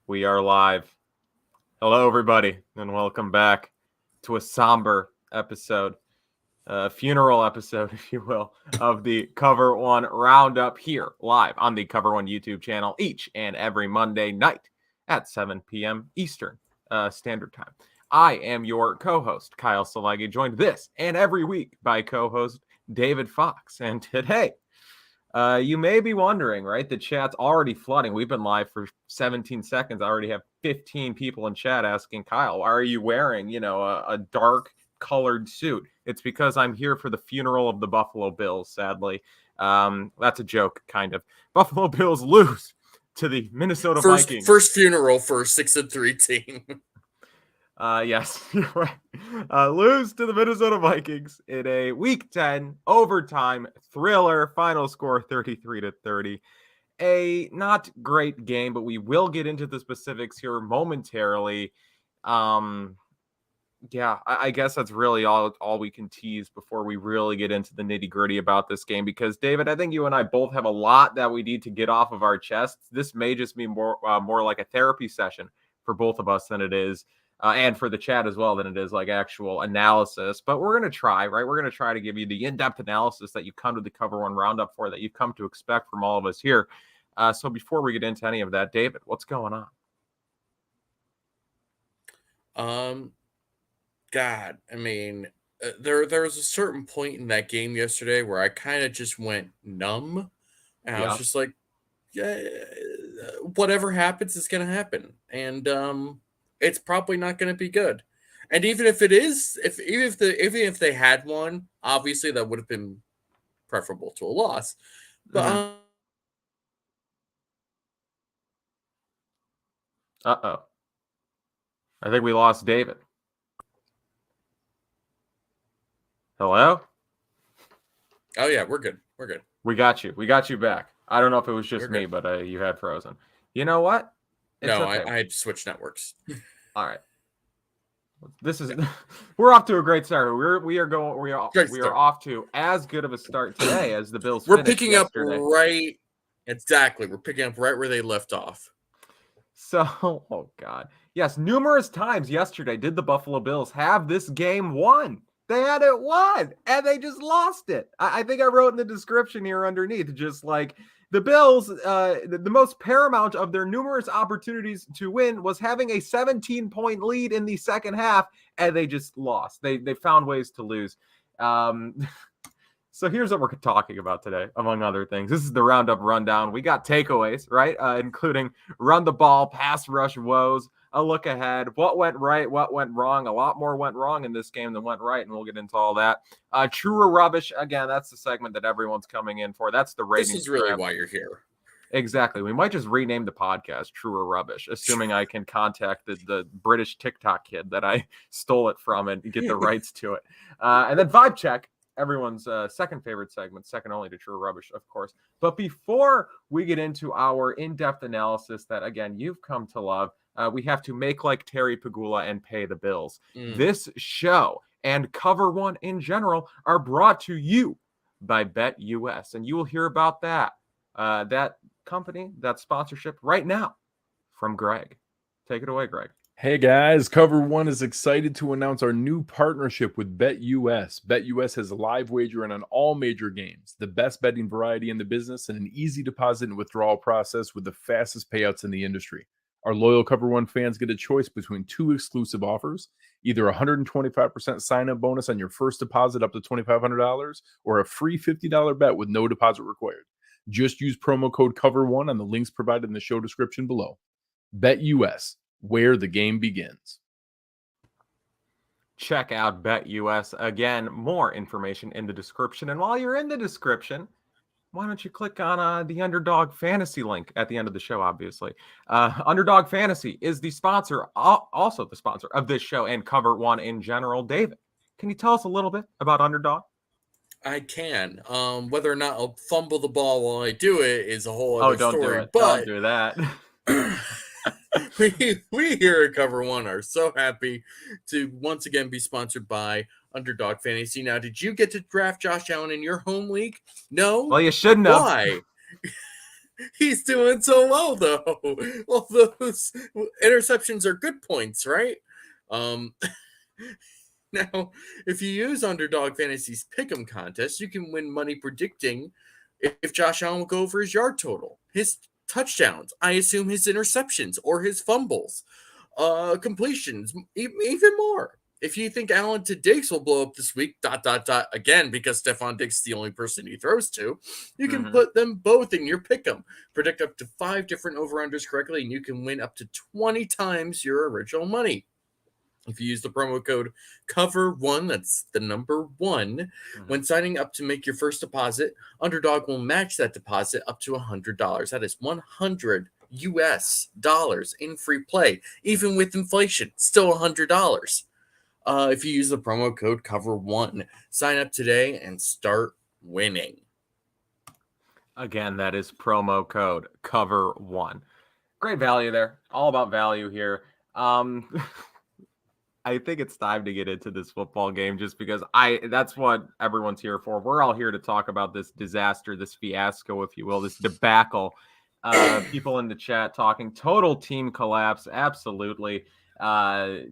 We are live. Hello, everybody, and welcome back to a somber episode, a funeral episode, if you will, of the Cover One Roundup here live on the Cover One YouTube channel each and every Monday night at 7 p.m. Eastern Standard Time. I am your co-host, Kyle Silagyi, joined this and every week by co-host David Fox. And today, you may be wondering, right? The chat's already flooding. We've been live for 17 seconds. I already have 15 people in chat asking, Kyle, why are you wearing, a dark colored suit? It's because I'm here for the funeral of the Buffalo Bills, sadly. That's a joke, kind of. Buffalo Bills lose to the Minnesota Vikings. First funeral for a 6-3 team. Yes, you're right. Lose to the Minnesota Vikings in a Week 10 overtime thriller. Final score 33-30. A not great game, but we will get into the specifics here momentarily. I guess that's really all we can tease before we really get into the nitty-gritty about this game. Because, David, I think you and I both have a lot that we need to get off of our chests. This may just be more like a therapy session for both of us than it is. And for the chat as well, than it is like actual analysis. But we're going to try, right? We're going to try to give you the in-depth analysis that you come to the Cover One Roundup for, that you've come to expect from all of us here. So before we get into any of that, David, what's going on? God, I mean, there was a certain point in that game yesterday where I kind of just went numb. And I was just like, yeah, whatever happens is going to happen. And, it's probably not going to be good. And even if it is, even if they had won, obviously that would have been preferable to a loss. But I think we lost David. Hello? Oh yeah, we're good. We got you back. I don't know if it was just me, but you had frozen. You know what? I had to switch networks. All right. We're off to a great start. We are off to as good of a start today as the Bills. We're picking up right. Exactly. We're picking up right where they left off. So, oh God. Yes, numerous times yesterday did the Buffalo Bills have this game won. They had it won, and they just lost it. I think I wrote in the description here underneath, just like, the Bills, the most paramount of their numerous opportunities to win was having a 17-point lead in the second half, and they just lost. They found ways to lose. So here's what we're talking about today, among other things. This is the Roundup Rundown. We got takeaways, right? Including run the ball, pass rush woes, a look ahead, what went right, what went wrong. A lot more went wrong in this game than went right, and we'll get into all that. True or rubbish, again, that's the segment that everyone's coming in for. That's the ratings. This is really why you're here. Exactly. We might just rename the podcast True or Rubbish, assuming I can contact the British TikTok kid that I stole it from and get the rights to it. And then Vibe Check, everyone's second favorite segment, second only to True or Rubbish, of course. But before we get into our in-depth analysis that, again, you've come to love, we have to make like Terry Pagula and pay the bills. This show and Cover One in general are brought to you by BetUS, and you will hear about that company, that sponsorship right now from Greg. Take it away, Greg. Hey guys, Cover One is excited to announce our new partnership with BetUS. BetUS has a live wagering on all major games, the best betting variety in the business, and an easy deposit and withdrawal process with the fastest payouts in the industry. Our loyal Cover One fans get a choice between two exclusive offers, either a 125% sign-up bonus on your first deposit up to $2,500 or a free $50 bet with no deposit required. Just use promo code COVER1 on the links provided in the show description below. BetUS, where the game begins. Check out BetUS. Again, more information in the description. And while you're in the description, why don't you click on the Underdog Fantasy link at the end of the show, obviously. Underdog Fantasy is the sponsor, also the sponsor of this show and Cover One in general. David, can you tell us a little bit about Underdog? I can. Whether or not I'll fumble the ball while I do it is a whole other story. Do it. But don't do that. we here at Cover One are so happy to once again be sponsored by Underdog Fantasy. Now, did you get to draft Josh Allen in your home league? No. Well, you shouldn't have. Why? He's doing so well, though. All those interceptions are good points, right? Now, if you use Underdog Fantasy's Pick'em contest, you can win money predicting if Josh Allen will go over his yard total, his touchdowns, I assume his interceptions or his fumbles, completions, even more. If you think Allen to Diggs will blow up this week, ... again, because Stephon Diggs is the only person he throws to, you can put them both in your pick'em. Predict up to 5 different over-unders correctly, and you can win up to 20 times your original money. If you use the promo code COVER1, that's the number 1, when signing up to make your first deposit, Underdog will match that deposit up to $100. That is $100 US in free play. Even with inflation, still $100. If you use the promo code COVER1, sign up today and start winning. Again, that is promo code COVER1. Great value there. All about value here. I think it's time to get into this football game just because that's what everyone's here for. We're all here to talk about this disaster, this fiasco, if you will, this debacle. People in the chat talking total team collapse. Absolutely. Let's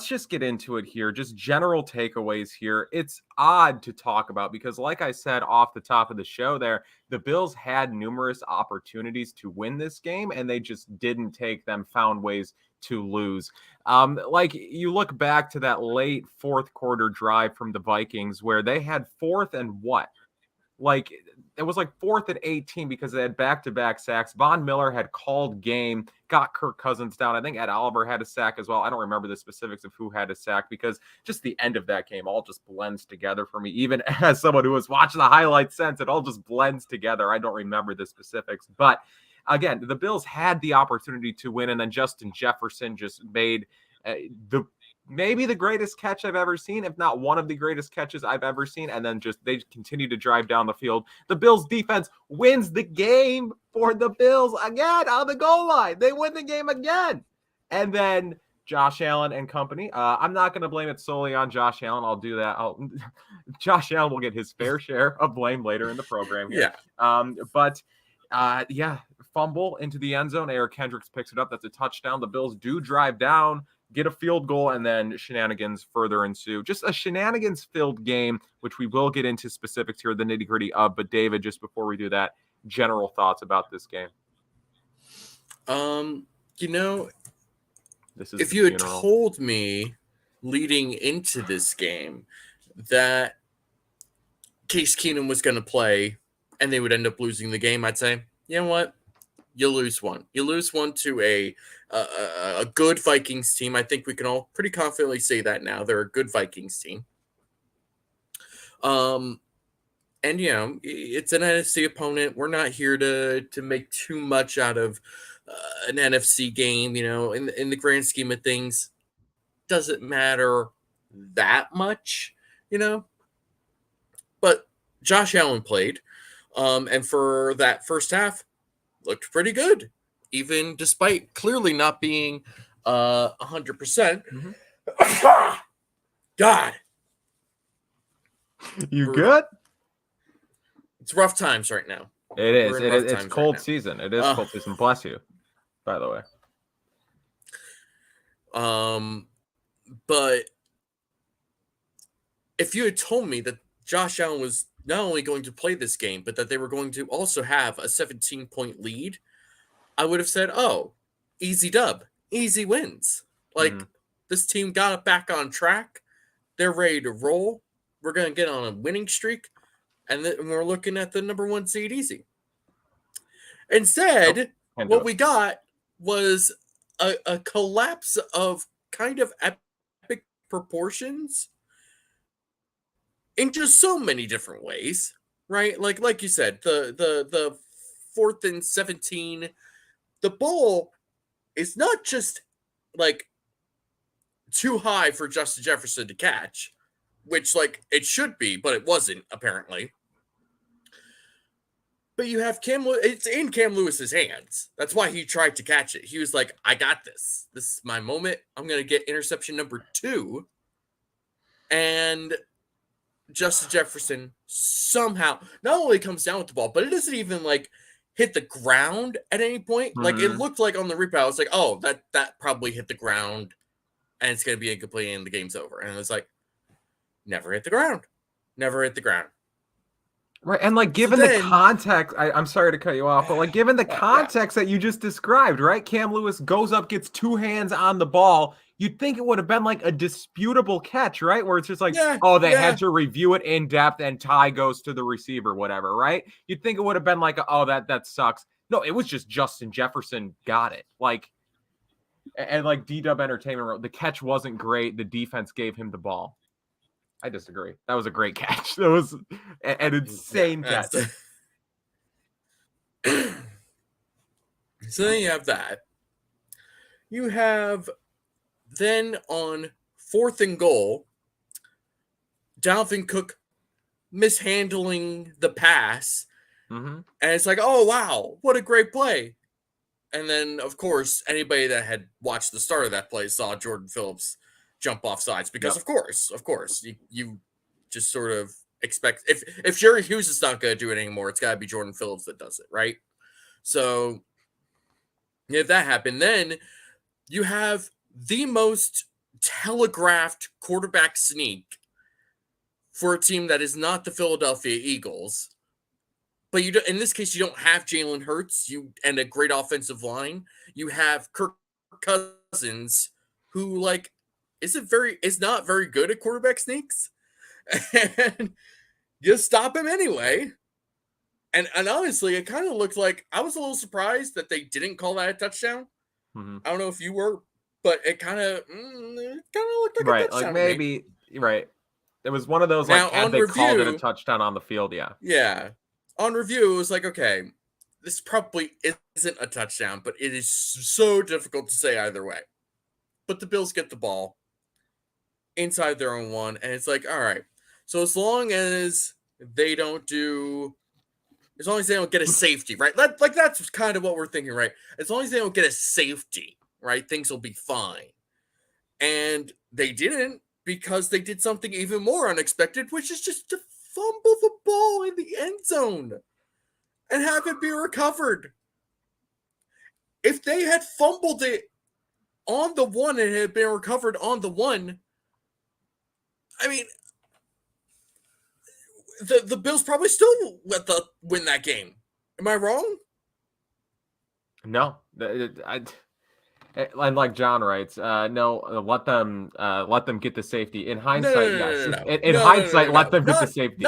just get into it here. Just general takeaways here. It's odd to talk about because, like I said off the top of the show there, the Bills had numerous opportunities to win this game, and they just didn't take them, found ways to lose. Like you look back to that late fourth quarter drive from the Vikings where they had 4th and what? Like it was like 4th and 18 because they had back-to-back sacks. Von Miller had called game, got Kirk Cousins down. I think Ed Oliver had a sack as well. I don't remember the specifics of who had a sack because just the end of that game all just blends together for me. Even as someone who was watching the highlights since, it all just blends together. I don't remember the specifics, but again, the Bills had the opportunity to win, and then Justin Jefferson just made maybe the greatest catch I've ever seen, if not one of the greatest catches I've ever seen. And then they continue to drive down the field. The Bills defense wins the game for the Bills again on the goal line. They win the game again. And then Josh Allen and company. I'm not going to blame it solely on Josh Allen. I'll do that. Josh Allen will get his fair share of blame later in the program here. Yeah. Fumble into the end zone. Eric Kendricks picks it up. That's a touchdown. The Bills do drive down, get a field goal, and then shenanigans further ensue. Just a shenanigans-filled game, which we will get into specifics here, the nitty-gritty of. But David, just before we do that, general thoughts about this game. If you had told me leading into this game that Case Keenum was going to play and they would end up losing the game, I'd say, you know what? You lose one. You lose one to a good Vikings team. I think we can all pretty confidently say that now. They're a good Vikings team. And, it's an NFC opponent. We're not here to make too much out of an NFC game, in the grand scheme of things. Doesn't matter that much, But Josh Allen played. And for that first half, looked pretty good, even despite clearly not being 100%. God. You good? It's rough times right now. It is. It's cold season. It is cold season. Bless you, by the way. But if you had told me that Josh Allen was not only going to play this game, but that they were going to also have a 17-point lead, I would have said, oh, easy dub, easy wins. This team got it back on track. They're ready to roll. We're going to get on a winning streak. And then we're looking at the number 1 seed easy. Instead, what we got was a collapse of kind of epic proportions in just so many different ways, right? Like you said, the 4th and 17, the ball is not just too high for Justin Jefferson to catch, which it should be, but it wasn't apparently. But you have it's in Cam Lewis's hands. That's why he tried to catch it. He was like, I got this. This is my moment. I'm going to get interception number 2. And Justin Jefferson somehow not only comes down with the ball, but it isn't even hit the ground at any point. Like, it looked like on the replay, I was like, oh, that probably hit the ground, and it's going to be incomplete, and the game's over. And it was like, never hit the ground. Never hit the ground. Right, and like given the context, I'm sorry to cut you off, but like given the context that you just described, right? Cam Lewis goes up, gets 2 hands on the ball. You'd think it would have been like a disputable catch, right? Where it's just like, they had to review it in depth, and tie goes to the receiver, whatever, right? You'd think it would have been like, that sucks. No, it was just Justin Jefferson got it. Like, and like D-Dub Entertainment wrote, the catch wasn't great. The defense gave him the ball. I disagree. That was a great catch. That was an insane catch. So then you have that. You have then on 4th and goal, Dalvin Cook mishandling the pass. And it's like, oh, wow, what a great play. And then, of course, anybody that had watched the start of that play saw Jordan Phillips jump off sides because of course you just sort of expect if Jerry Hughes is not going to do it anymore, it's got to be Jordan Phillips that does it, right? So if that happened, then you have the most telegraphed quarterback sneak for a team that is not the Philadelphia Eagles. But you in this case, you don't have Jalen Hurts and a great offensive line. You have Kirk Cousins, who like is not very good at quarterback sneaks, and you stop him anyway. And honestly, it kind of looked like I was a little surprised that they didn't call that a touchdown. I don't know if you were, but it kind of looked like a touchdown. Like maybe right. It was one of those now, like had they called it a touchdown on the field, yeah. On review, it was like, okay, this probably isn't a touchdown, but it is so difficult to say either way. But the Bills get the ball inside their own 1, and it's like, all right. So as long as they don't get a safety, right? That's kind of what we're thinking, right? As long as they don't get a safety, right, things will be fine. And they didn't, because they did something even more unexpected, which is just to fumble the ball in the end zone and have it be recovered. If they had fumbled it on the 1 and it had been recovered on the 1, I mean, the Bills probably still win that game. Am I wrong? No. And like John writes, no, let them get the safety. In hindsight, yes. In hindsight, let them get the safety.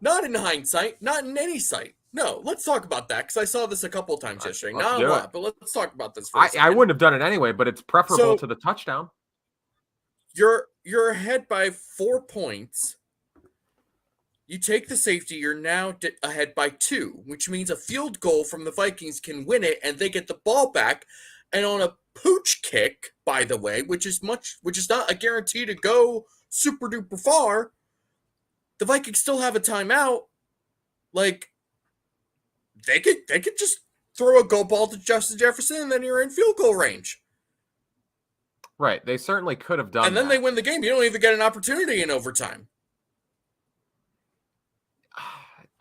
Not in hindsight, not in any sight. No, let's talk about that, because I saw this a couple of times yesterday. Not a lot, but let's talk about this for a second. I wouldn't have done it anyway, but it's preferable to the touchdown. You're ahead by 4 points. You take the safety, you're now ahead by 2, which means a field goal from the Vikings can win it, and they get the ball back. And on a pooch kick, by the way, which is not a guarantee to go super duper far, the Vikings still have a timeout. Like, they could just throw a go ball to Justin Jefferson, and then you're in field goal range. Right. They certainly could have done that. And then they win the game. You don't even get an opportunity in overtime.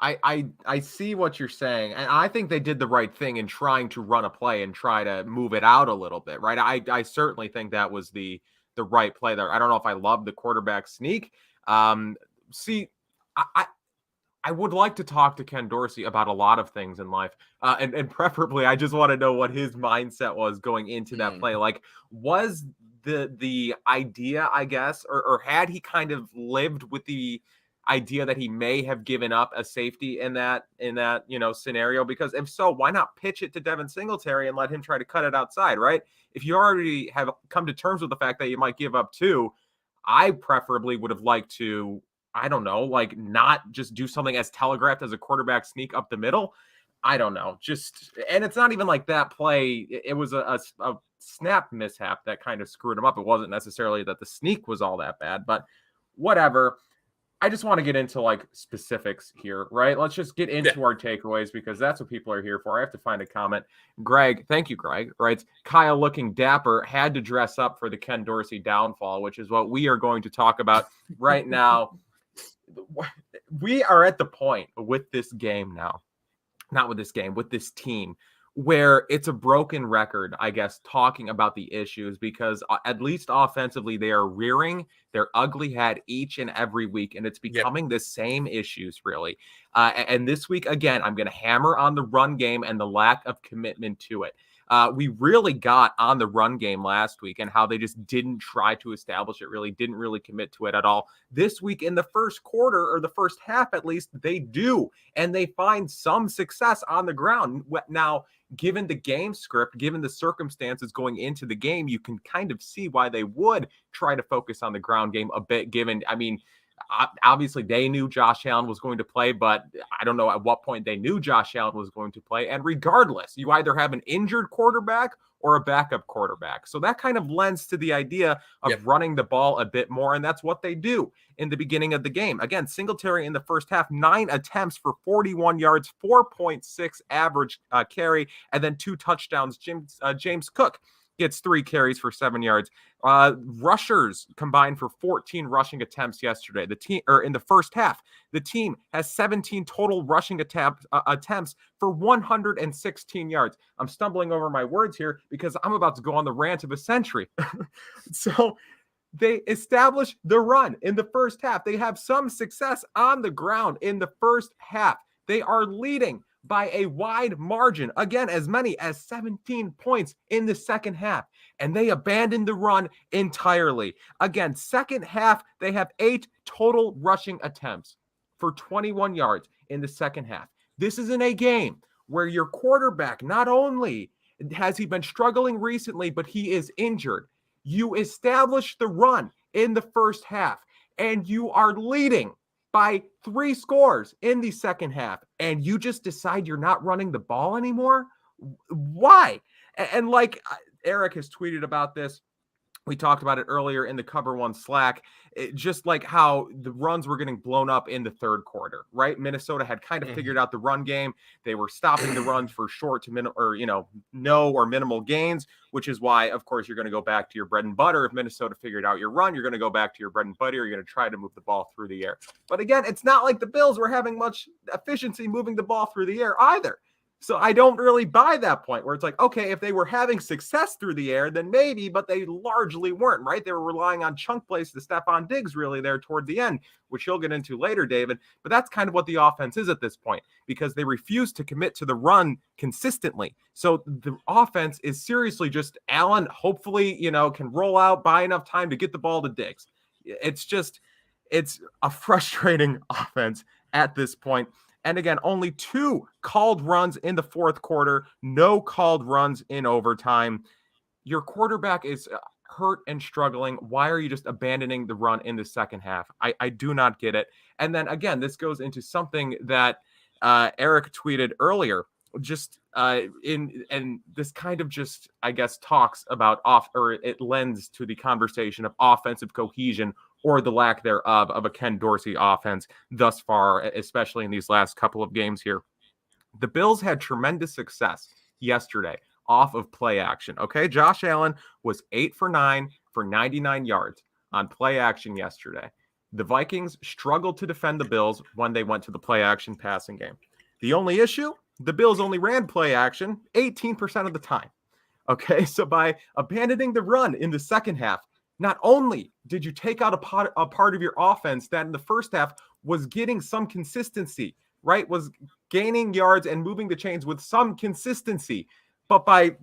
I see what you're saying, and I think they did the right thing in trying to run a play and try to move it out a little bit, right? I certainly think that was the right play there. I don't know if I love the quarterback sneak. I would like to talk to Ken Dorsey about a lot of things in life, and preferably, I just want to know what his mindset was going into that play. Like, was the idea, I guess, or had he kind of lived with the idea that he may have given up a safety in that scenario? Because if so, why not pitch it to Devin Singletary and let him try to cut it outside, right? If you already have come to terms with the fact that you might give up 2, I preferably would have liked to, I don't know, like not just do something as telegraphed as a quarterback sneak up the middle. I don't know. And it's not even like that play. It was a snap mishap that kind of screwed him up. It wasn't necessarily that the sneak was all that bad, but whatever. I just want to get into like specifics here, right? Let's just get into our takeaways, because that's what people are here for. I have to find a comment. Greg, thank you, Greg, writes, Kyle looking dapper, had to dress up for the Ken Dorsey downfall, which is what we are going to talk about right now. We are at the point with this game now not with this game, with this team, where it's a broken record, I guess, talking about the issues, because at least offensively, they are rearing their ugly head each and every week, and it's becoming the same issues, really. And this week, again, I'm going to hammer on the run game and the lack of commitment to it. We really got on the run game last week and how they just didn't try to establish it, really didn't really commit to it at all. This week in the first quarter, or the first half at least, they do, and they find some success on the ground. Now, given the game script, given the circumstances going into the game, you can kind of see why they would try to focus on the ground game a bit, given, I mean, obviously they knew Josh Allen was going to play, but I don't know at what point they knew Josh Allen was going to play. And regardless, you either have an injured quarterback or a backup quarterback. So that kind of lends to the idea of running the ball a bit more. And that's what they do in the beginning of the game. Again, Singletary in the first half, 9 attempts for 41 yards, 4.6 average carry, and then 2 touchdowns. James Cook gets 3 carries for 7 yards. Rushers combined for 14 rushing attempts yesterday. The team, or in the first half, the team has 17 total rushing attempts for 116 yards. I'm stumbling over my words here because I'm about to go on the rant of a century. So they establish the run in the first half. They have some success on the ground in the first half. They are leading by a wide margin, again, as many as 17 points in the second half, and they abandoned the run entirely. Again, second half, they have 8 total rushing attempts for 21 yards in the second half. This is in a game where your quarterback, not only has he been struggling recently, but he is injured. You establish the run in the first half, and you are leading by 3 scores in the second half, and you just decide you're not running the ball anymore? Why? And like Eric has tweeted about this, we talked about it earlier in the Cover One Slack, just like how the runs were getting blown up in the third quarter, right? Minnesota had kind of figured out the run game. They were stopping the runs for short to no or minimal gains, which is why, of course, you're going to go back to your bread and butter. If Minnesota figured out your run, you're going to go back to your bread and butter. You're going to try to move the ball through the air. But again, it's not like the Bills were having much efficiency moving the ball through the air either. So I don't really buy that point where it's like, okay, if they were having success through the air, then maybe, but they largely weren't, right? They were relying on chunk plays to Stephon Diggs really there toward the end, which you'll get into later, David. But that's kind of what the offense is at this point, because they refuse to commit to the run consistently. So the offense is seriously just Allen, hopefully, can roll out, buy enough time to get the ball to Diggs. It's a frustrating offense at this point. And again, only 2 called runs in the fourth quarter, no called runs in overtime. Your quarterback is hurt and struggling. Why are you just abandoning the run in the second half? I do not get it. And then again, this goes into something that Eric tweeted earlier, just and this kind of just, I guess, talks about it lends to the conversation of offensive cohesion, or the lack thereof, of a Ken Dorsey offense thus far, especially in these last couple of games here. The Bills had tremendous success yesterday off of play action. Okay, Josh Allen was 8 for 9 for 99 yards on play action yesterday. The Vikings struggled to defend the Bills when they went to the play action passing game. The only issue, the Bills only ran play action 18% of the time. Okay, so by abandoning the run in the second half, not only did you take out a part of your offense that in the first half was getting some consistency, right? Was gaining yards and moving the chains with some consistency. But by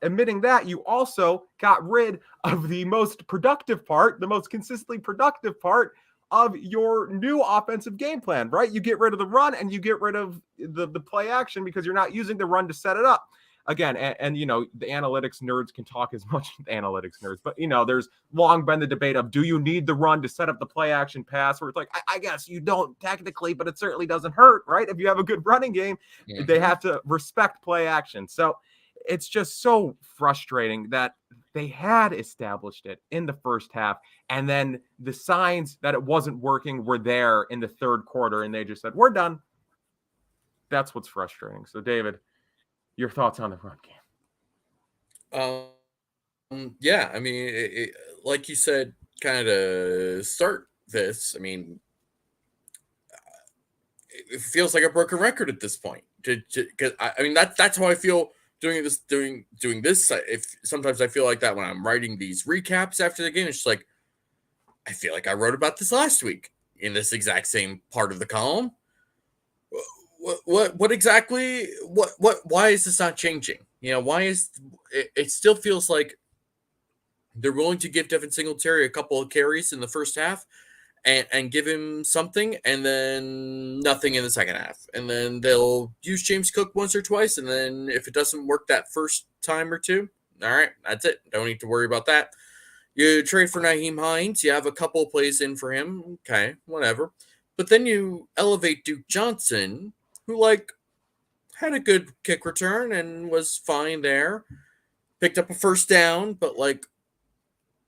admitting that, you also got rid of the most productive part, the most consistently productive part of your new offensive game plan, right? You get rid of the run and you get rid of the play action because you're not using the run to set it up. Again, and the analytics nerds can talk as much as analytics nerds, but there's long been the debate of, do you need the run to set up the play action pass? Where it's like, I guess you don't technically, but it certainly doesn't hurt, right? If you have a good running game, they have to respect play action. So it's just so frustrating that they had established it in the first half, and then the signs that it wasn't working were there in the third quarter, and they just said, we're done. That's what's frustrating. So, David, your thoughts on the run game? Yeah, I mean, like you said, kind of start this. I mean, it feels like a broken record at this point. Because I mean that's how I feel doing this. If sometimes I feel like that when I'm writing these recaps after the game, it's just like I feel like I wrote about this last week in this exact same part of the column. What exactly? Why is this not changing? Why is it still feels like they're willing to give Devin Singletary a couple of carries in the first half and give him something, and then nothing in the second half. And then they'll use James Cook once or twice, and then if it doesn't work that first time or two, all right, that's it. Don't need to worry about that. You trade for Nyheim Hines. You have a couple of plays in for him. Okay, whatever. But then you elevate Duke Johnson, who, had a good kick return and was fine there. Picked up a first down, but,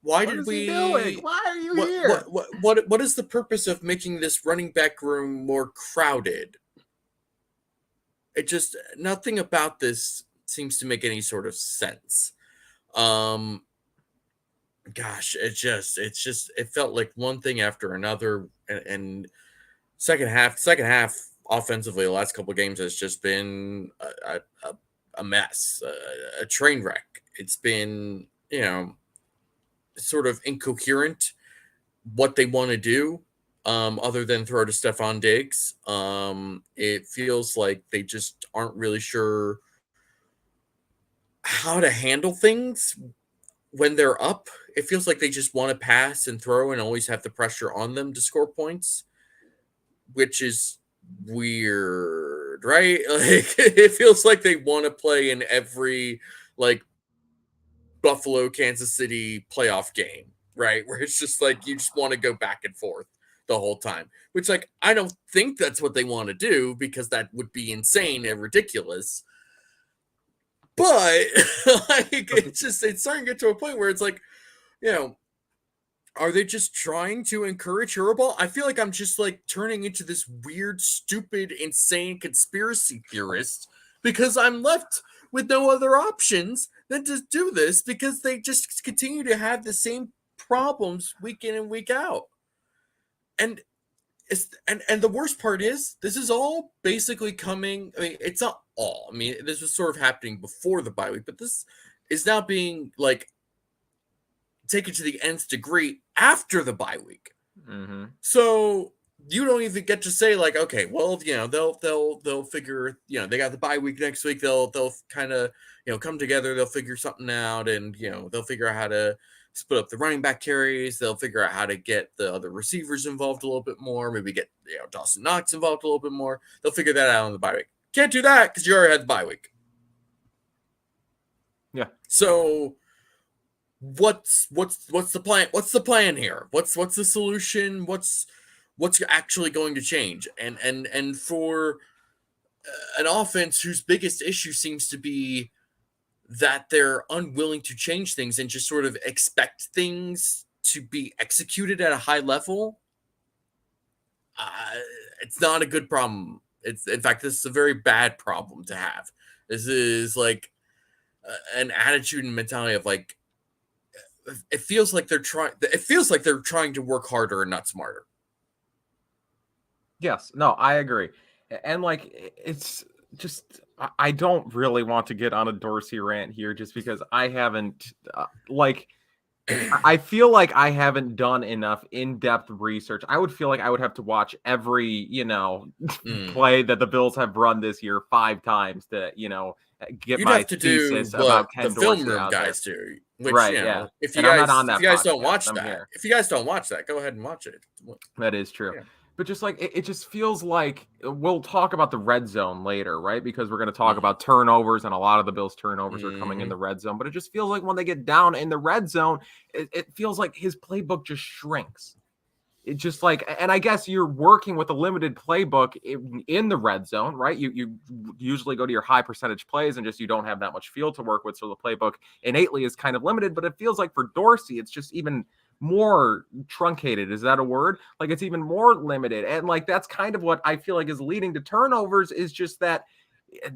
why did we doing? Why are you here? What is the purpose of making this running back room more crowded? It just nothing about this seems to make any sort of sense. Gosh, it felt like one thing after another, and second half offensively, the last couple of games has just been a mess, a train wreck. It's been sort of incoherent what they want to do, other than throw to Stephon Diggs. It feels like they just aren't really sure how to handle things when they're up. It feels like they just want to pass and throw and always have the pressure on them to score points, which is weird, right? It feels like they want to play in every Buffalo, Kansas City playoff game, right? Where it's just you just want to go back and forth the whole time, which I don't think that's what they want to do, because that would be insane and ridiculous. But it's starting to get to a point where it's are they just trying to encourage hurlball? I feel like I'm just turning into this weird, stupid, insane conspiracy theorist because I'm left with no other options than to do this, because they just continue to have the same problems week in and week out. And the worst part is this is all basically coming. I mean, it's not all. I mean, this was sort of happening before the bye week, but this is now being taken to the nth degree after the bye week. Mm-hmm. So you don't even get to say okay, well, they'll figure, they got the bye week next week. They'll kind of, come together. They'll figure something out, and, they'll figure out how to split up the running back carries. They'll figure out how to get the other receivers involved a little bit more. Maybe get, Dawson Knox involved a little bit more. They'll figure that out on the bye week. Can't do that because you already had the bye week. Yeah. So what's the plan? What's the plan here? What's the solution? What's actually going to change? And for an offense whose biggest issue seems to be that they're unwilling to change things and just sort of expect things to be executed at a high level, it's not a good problem. In fact, this is a very bad problem to have. This is an attitude and mentality of it feels like they're trying to work harder and not smarter. Yes, no, I agree. And it's just, I don't really want to get on a Dorsey rant here, just because I haven't I feel like I haven't done enough in-depth research. I would feel like I would have to watch every, play that the Bills have run this year 5 times to, get You'd my have to thesis do about what Ken the film Dorsey room out guys there. do. Which, Right, yeah. If And you I'm guys, not on that if you guys don't podcast, watch I'm that, here. if you guys don't watch that, go ahead and watch it. That is true. Yeah. But just it just feels like we'll talk about the red zone later, right? Because we're going to talk about turnovers, and a lot of the Bills' turnovers are coming in the red zone. But it just feels like when they get down in the red zone, it feels like his playbook just shrinks. It just and I guess you're working with a limited playbook in the red zone, right? You usually go to your high percentage plays, and just you don't have that much field to work with. So the playbook innately is kind of limited, but it feels like for Dorsey, it's just even more truncated. Is that a word? It's even more limited. And that's kind of what I feel like is leading to turnovers, is just that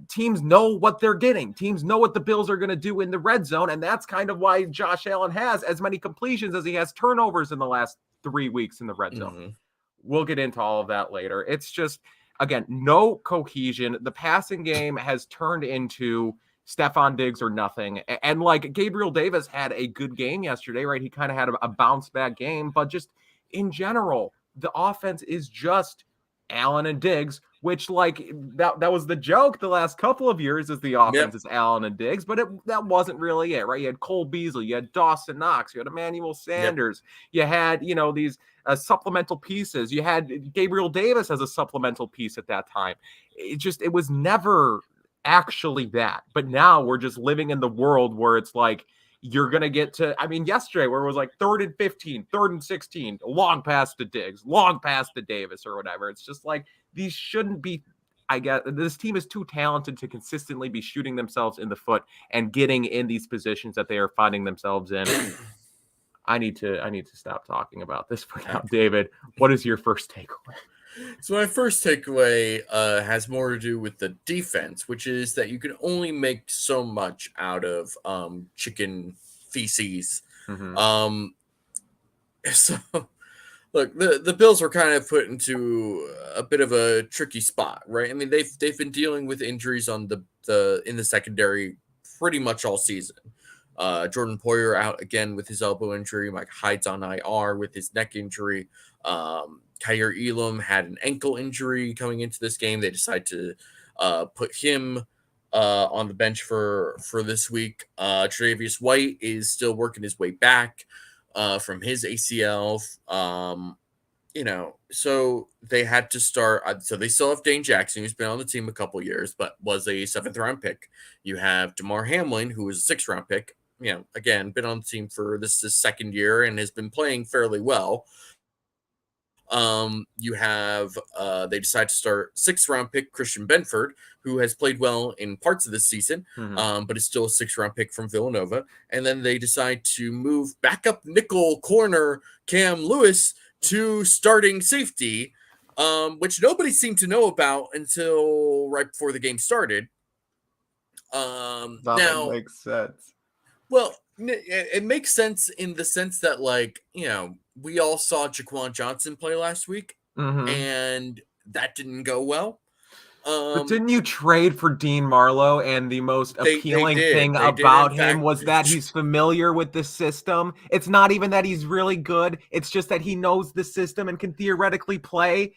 teams know what they're getting. Teams know what the Bills are going to do in the red zone. And that's kind of why Josh Allen has as many completions as he has turnovers in the last 3 weeks in the red zone. We'll get into all of that later. It's just, again, no cohesion. The passing game has turned into Stephon Diggs or nothing. And like Gabriel Davis had a good game yesterday, right? He kind of had a bounce back game, but just in general, the offense is just Allen and Diggs, which like that was the joke the last couple of years is the offense is Allen and Diggs, but that wasn't really it, right? You had Cole Beasley, you had Dawson Knox, you had Emmanuel Sanders, you had, these supplemental pieces. You had Gabriel Davis as a supplemental piece at that time. It was never actually that. But now we're just living in the world where it's like, you're going to get to, yesterday where it was like 3rd and 15, 3rd and 16, long pass to Diggs, long pass to Davis or whatever. It's just like, these shouldn't be, I guess this team is too talented to consistently be shooting themselves in the foot and getting in these positions that they are finding themselves in. I need to stop talking about this for now. David, what is your first takeaway? So my first takeaway has more to do with the defense, which is that you can only make so much out of chicken feces. Mm-hmm. So look, the Bills were kind of put into a bit of a tricky spot, right? I mean, they've been dealing with injuries on in the secondary pretty much all season. Jordan Poyer out again with his elbow injury. Mike Hyde's on IR with his neck injury. Kyer Elam had an ankle injury coming into this game. They decided to put him on the bench for this week. Tre'Davious White is still working his way back from his ACL. So they had to start. So they still have Dane Jackson, who's been on the team a couple years, but was a 7th round pick. You have DeMar Hamlin, who was a 6th round pick. Again, been on the team for his 2nd year and has been playing fairly well. You have they decide to start 6th round pick Christian Benford, who has played well in parts of this season, but is still a 6th round pick from Villanova. And then they decide to move backup nickel corner Cam Lewis to starting safety, which nobody seemed to know about until right before the game started. That makes sense. Well, it makes sense in the sense that, we all saw Jaquan Johnson play last week, and that didn't go well. But didn't you trade for Dean Marlowe? And the most appealing thing about him was that he's familiar with the system. It's not even that he's really good. It's just that he knows the system and can theoretically play.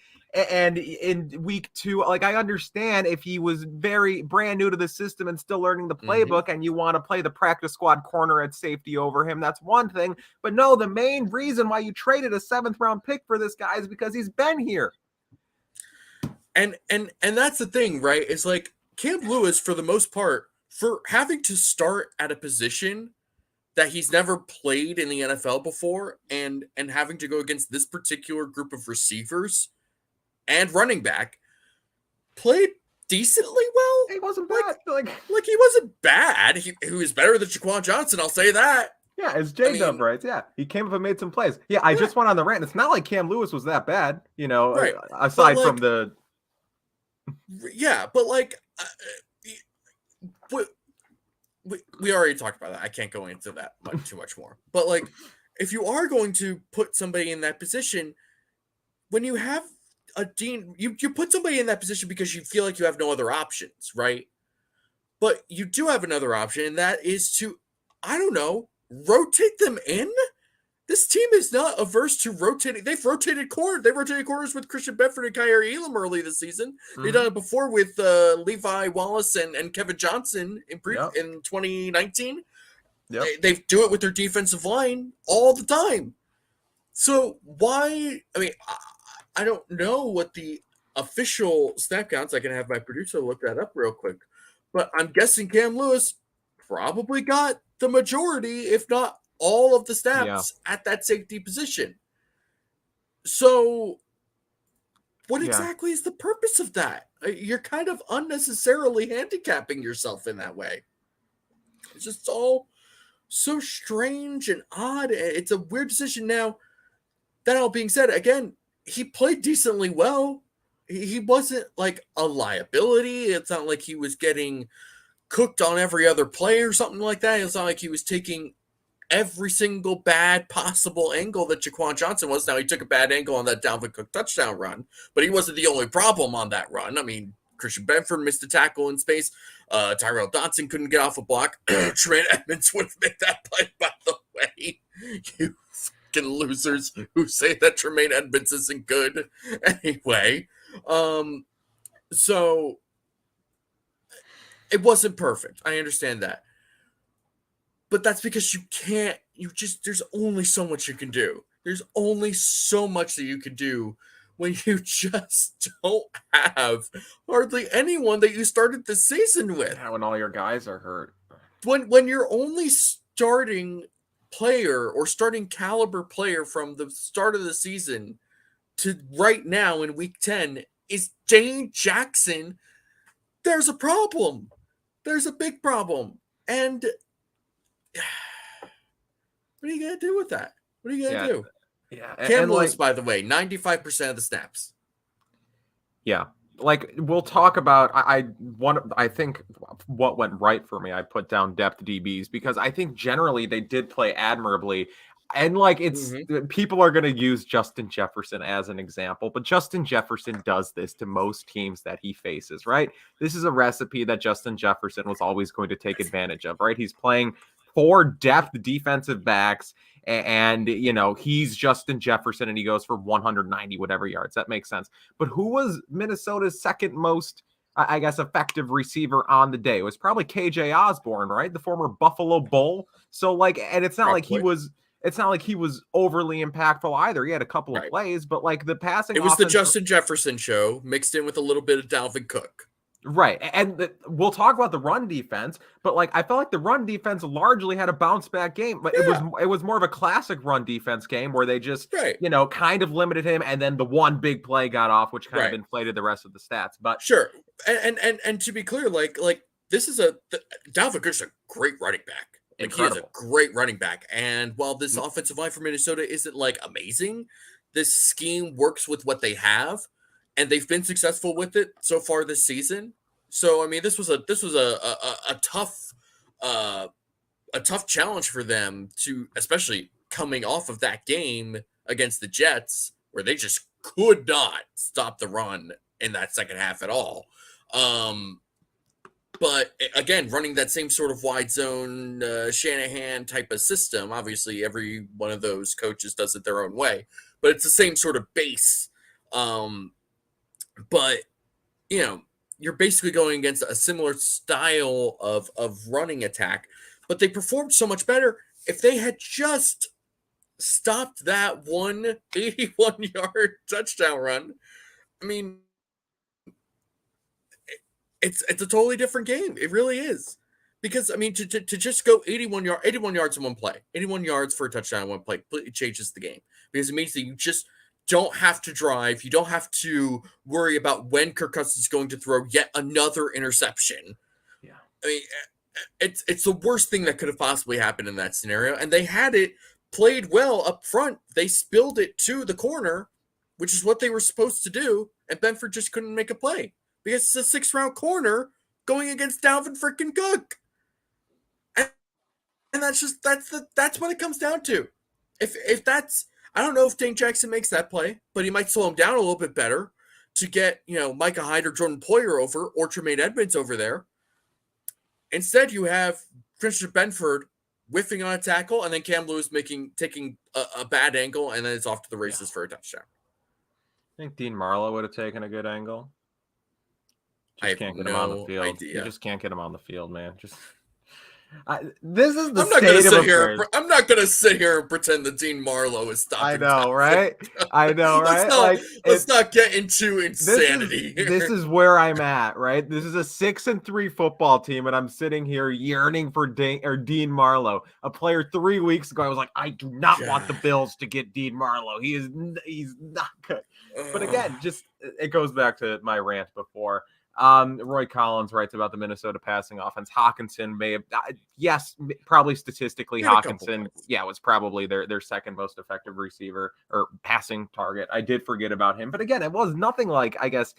And in week 2, I understand if he was very brand new to the system and still learning the playbook and you want to play the practice squad corner at safety over him, that's one thing. But no, the main reason why you traded a 7th round pick for this guy is because he's been here. And that's the thing, right? It's like Cam Lewis, for the most part, for having to start at a position that he's never played in the NFL before and having to go against this particular group of receivers and running back, played decently well. He wasn't bad. He wasn't bad. He was better than Jaquan Johnson, I'll say that. Yeah, as J-Dub writes, yeah. He came up and made some plays. Yeah, I just went on the rant. It's not like Cam Lewis was that bad, right. Aside from the... Yeah, but we already talked about that. I can't go into that too much more. But if you are going to put somebody in that position, when you have a Dean, you put somebody in that position because you feel like you have no other options, right? But you do have another option, and that is to, I don't know, rotate them in. This team is not averse to rotating. They've rotated corners. They rotated corners with Christian Benford and Kyer Elam early this season. They've done it before with Levi Wallace and Kevin Johnson in 2019. Yep. They do it with their defensive line all the time. So why? I don't know what the official snap counts. I can have my producer look that up real quick. But I'm guessing Cam Lewis probably got the majority, if not all of the snaps at that safety position. So what exactly is the purpose of that? You're kind of unnecessarily handicapping yourself in that way. It's just all so strange and odd. It's a weird decision. Now, that all being said, again, he played decently well. He wasn't a liability. It's not like he was getting cooked on every other play or something like that. It's not like he was taking every single bad possible angle that Jaquan Johnson was. Now, he took a bad angle on that Dalvin Cook touchdown run, but he wasn't the only problem on that run. I mean, Christian Benford missed a tackle in space. Tyrell Dodson couldn't get off a block. Tremaine Edmonds would have made that play, by the way. You fucking losers who say that Tremaine Edmonds isn't good. Anyway, so it wasn't perfect. I understand that. But that's because there's only so much you can do. There's only so much that you can do when you just don't have hardly anyone that you started the season with. Yeah, when all your guys are hurt. When your only starting player or starting caliber player from the start of the season to right now in week 10 is Dane Jackson, there's a problem. There's a big problem. And what are you going to do with that? What are you going to do? Yeah. Cam Lewis, by the way, 95% of the snaps. Yeah. Like, we'll talk about, I think what went right for me, I put down depth DBs because I think generally they did play admirably. And like, people are going to use Justin Jefferson as an example, but Justin Jefferson does this to most teams that he faces, right? This is a recipe that Justin Jefferson was always going to take advantage of, right? He's playing 4 depth defensive backs, and he's Justin Jefferson, and he goes for 190 whatever yards. That makes sense. But who was Minnesota's second most, I guess, effective receiver on the day? It was probably KJ Osborne, right? The former Buffalo Bull. So like, and it's not like he was overly impactful either. He had a couple of plays, but like the passing, it was the Justin Jefferson show mixed in with a little bit of Dalvin Cook. Right. And we'll talk about the run defense, but like I felt like the run defense largely had a bounce back game, but it was more of a classic run defense game where they just kind of limited him, and then the one big play got off, which kind of inflated the rest of the stats. But sure. And to be clear, like this is Dalvin Cook's a great running back. Like, incredible. He is a great running back. And while this offensive line for Minnesota isn't like amazing, this scheme works with what they have. And they've been successful with it so far this season. So I mean, this was a tough challenge for them to, especially coming off of that game against the Jets, where they just could not stop the run in that second half at all. But again, running that same sort of wide zone Shanahan type of system. Obviously, every one of those coaches does it their own way, but it's the same sort of base. But, you're basically going against a similar style of running attack, but they performed so much better. If they had just stopped that 81-yard touchdown run, I mean, it's a totally different game. It really is. Because, I mean, to just go 81 yards in one play, 81 yards for a touchdown in one play, completely changes the game. Because it means that you just don't have to drive. You don't have to worry about when Kirk Cousins is going to throw yet another interception. Yeah. I mean, it's the worst thing that could have possibly happened in that scenario. And they had it played well up front. They spilled it to the corner, which is what they were supposed to do. And Benford just couldn't make a play because it's a 6th-round corner going against Dalvin freaking Cook. And that's what it comes down to. If that's, I don't know if Dane Jackson makes that play, but he might slow him down a little bit better to get, Micah Hyde or Jordan Poyer over or Tremaine Edmonds over there. Instead, you have Christian Benford whiffing on a tackle, and then Cam Lewis taking a bad angle, and then it's off to the races for a touchdown. I think Dean Marlowe would have taken a good angle. Just can't get him on the field. Idea. You just can't get him on the field, man. This is the I'm not state gonna of sit here. affairs. I'm not going to sit here and pretend that Dean Marlowe is stopping. I know, right? I know, right? Let's not get into insanity. This is where I'm at, right? This is a 6-3 football team, and I'm sitting here yearning for Dean Marlowe, a player 3 weeks ago. I was like, I do not want the Bills to get Dean Marlowe. He's not good. But again, it goes back to my rant before. Roy Collins writes about the Minnesota passing offense. Hawkinson may have, probably statistically, Hawkinson, was probably their second most effective receiver or passing target. I did forget about him, but again, it was nothing like, I guess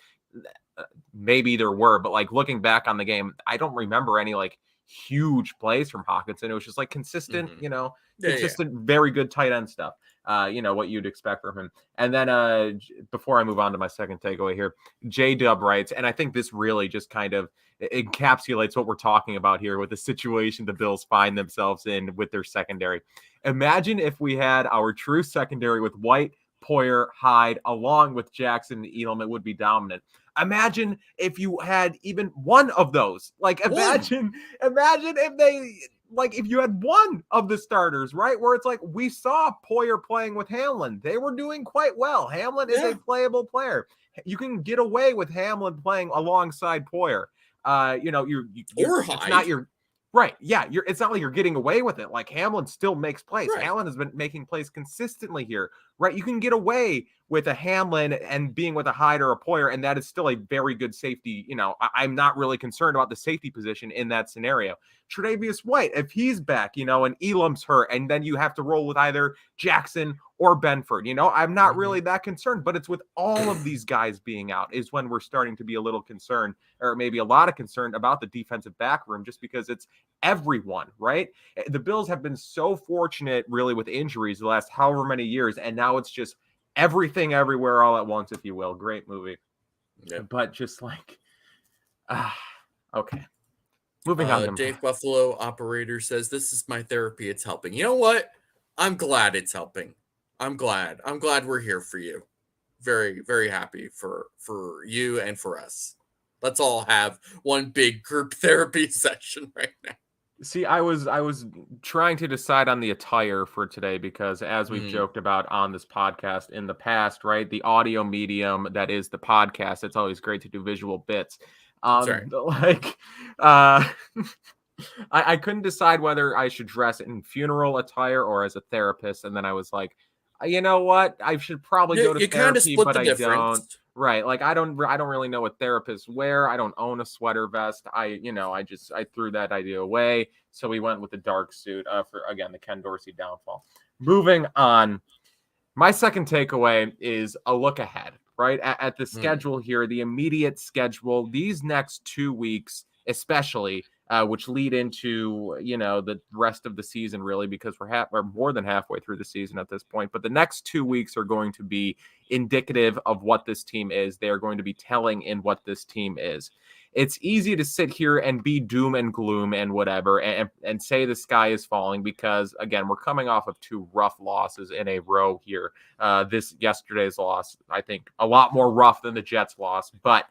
maybe there were, but like looking back on the game, I don't remember any like huge plays from Hawkinson. It was just like consistent, consistent, Yeah. very good tight end stuff. What you'd expect from him. And then before I move on to my second takeaway here, J-Dub writes, and I think this really just kind of encapsulates what we're talking about here with the situation the Bills find themselves in with their secondary. Imagine if we had our true secondary with White, Poyer, Hyde, along with Jackson and Elam, it would be dominant. Imagine if you had even one of those. Like, imagine if you had one of the starters, right? Where it's like, we saw Poyer playing with Hamlin. They were doing quite well. Hamlin is a playable player. You can get away with Hamlin playing alongside Poyer. Or Hyde. It's not your right. Yeah, it's not like you're getting away with it. Like, Hamlin still makes plays. Right. Hamlin has been making plays consistently here, right? You can get away with a Hamlin and being with a Hyde or a Poyer, and that is still a very good safety. I'm not really concerned about the safety position in that scenario. Tre'Davious White, if he's back, and Elam's hurt, and then you have to roll with either Jackson or Benford, I'm not really that concerned, but it's with all of these guys being out is when we're starting to be a little concerned, or maybe a lot of concern about the defensive back room, just because it's everyone, right? The Bills have been so fortunate really with injuries the last however many years, and now it's just everything everywhere all at once, if you will. Great movie. Yeah. But just like, okay. Moving on. Dave Buffalo Operator says, this is my therapy. It's helping. You know what? I'm glad it's helping. I'm glad we're here for you. Very, very happy for you and for us. Let's all have one big group therapy session right now. See, I was trying to decide on the attire for today because, as we've joked about on this podcast in the past, right, the audio medium that is the podcast, it's always great to do visual bits. I couldn't decide whether I should dress in funeral attire or as a therapist, and then I was like, you know what, I should probably go to therapy, but I don't. Right. Like, I don't really know what therapists wear. I don't own a sweater vest. I threw that idea away. So we went with the dark suit for, again, the Ken Dorsey downfall. Moving on. My second takeaway is a look ahead, right? At the schedule here, the immediate schedule, these next 2 weeks, especially, which lead into, the rest of the season, really, because we're more than halfway through the season at this point. But the next 2 weeks are going to be indicative of what this team is. They are going to be telling in what this team is. It's easy to sit here and be doom and gloom and whatever and say the sky is falling because, again, we're coming off of 2 rough losses in a row here. Yesterday's loss, I think, a lot more rough than the Jets loss, but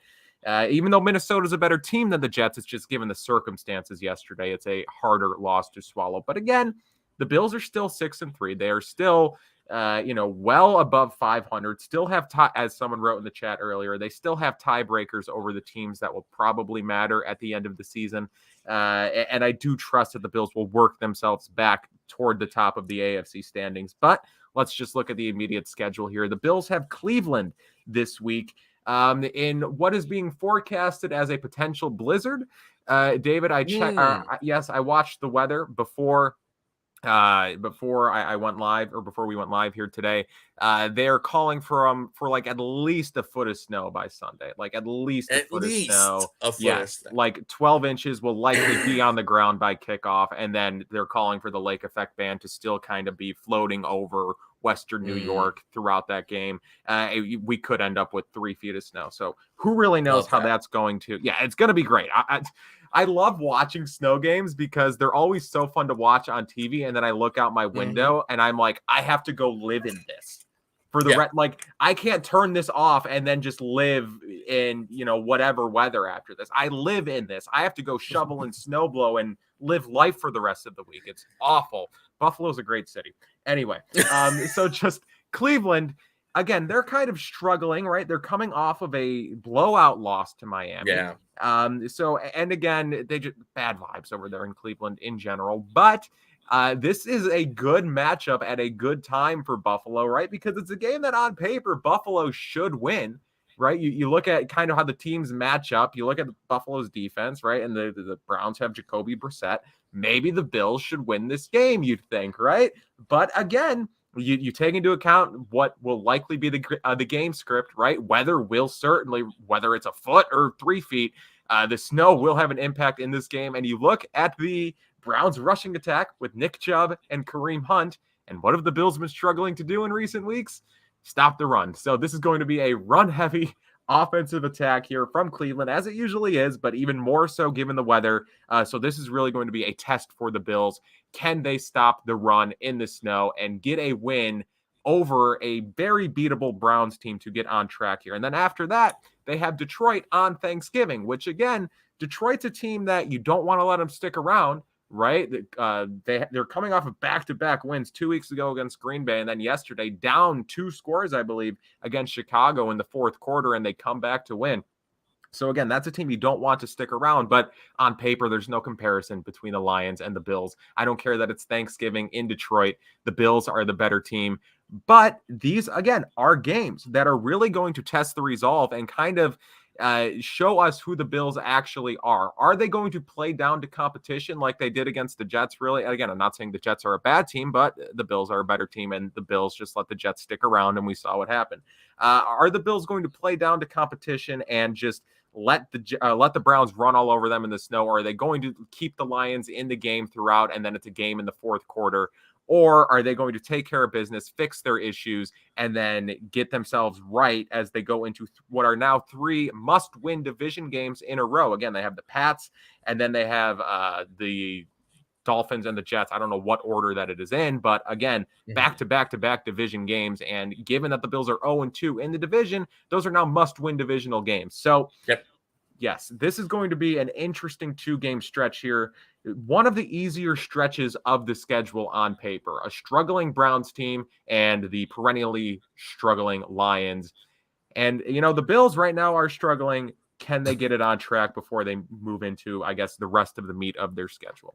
even though Minnesota's a better team than the Jets, it's just given the circumstances yesterday, it's a harder loss to swallow. But again, the Bills are still 6-3. They are still, well above 500. Still have, as someone wrote in the chat earlier, they still have tiebreakers over the teams that will probably matter at the end of the season. And I do trust that the Bills will work themselves back toward the top of the AFC standings. But let's just look at the immediate schedule here. The Bills have Cleveland this week. In what is being forecasted as a potential blizzard. David, I checked. Yes, I watched the weather before I went live, or before we went live here today. They're calling for like at least a foot of snow by Sunday. Like at least a foot of snow. Yes, like 12 inches will likely be on the ground by kickoff, and then they're calling for the lake effect band to still kind of be floating over Western New York throughout that game. We could end up with 3 feet of snow. So who really knows how that's going to? Yeah, it's going to be great. I love watching snow games because they're always so fun to watch on TV. And then I look out my window and I'm like, I have to go live in this for the like, I can't turn this off and then just live in, whatever weather after this. I live in this. I have to go shovel and snow blow and live life for the rest of the week. It's awful. Buffalo's a great city. Anyway, so just Cleveland, again, they're kind of struggling, right? They're coming off of a blowout loss to Miami. Yeah. And again, they just bad vibes over there in Cleveland in general. But this is a good matchup at a good time for Buffalo, right? Because it's a game that on paper, Buffalo should win, right? You look at kind of how the teams match up. You look at Buffalo's defense, right? And the Browns have Jacoby Brissett. Maybe the Bills should win this game, you'd think, right? But again, you take into account what will likely be the game script, right? Whether it's a foot or 3 feet, The snow will have an impact in this game. And you look at the Browns rushing attack with Nick Chubb and Kareem Hunt. And what have the Bills been struggling to do in recent weeks? Stop the run. So this is going to be a run-heavy offensive attack here from Cleveland, as it usually is, but even more so given the weather. So this is really going to be a test for the Bills. Can they stop the run in the snow and get a win over a very beatable Browns team to get on track here? And then after that, they have Detroit on Thanksgiving, which again, Detroit's a team that you don't want to let them stick around, right? They're coming off of back-to-back wins 2 weeks ago against Green Bay, and then yesterday down 2 scores, I believe, against Chicago in the fourth quarter, and they come back to win. So again, that's a team you don't want to stick around, but on paper, there's no comparison between the Lions and the Bills. I don't care that it's Thanksgiving in Detroit. The Bills are the better team. But these, again, are games that are really going to test the resolve and kind of show us who the Bills actually are. Are they going to play down to competition like they did against the Jets? Really? Again, I'm not saying the Jets are a bad team, but the Bills are a better team, and the Bills just let the Jets stick around, and we saw what happened. Are the Bills going to play down to competition and just let the Browns run all over them in the snow, or are they going to keep the Lions in the game throughout, and then it's a game in the fourth quarter? Or are they going to take care of business, fix their issues, and then get themselves right as they go into what are now 3 must-win division games in a row? Again, they have the Pats, and then they have the Dolphins and the Jets. I don't know what order that it is in, but again, back-to-back-to-back division games. And given that the Bills are 0-2 in the division, those are now must-win divisional games. So, yes, this is going to be an interesting 2-game stretch here. One of the easier stretches of the schedule on paper. A struggling Browns team and the perennially struggling Lions. And, the Bills right now are struggling. Can they get it on track before they move into, I guess, the rest of the meat of their schedule?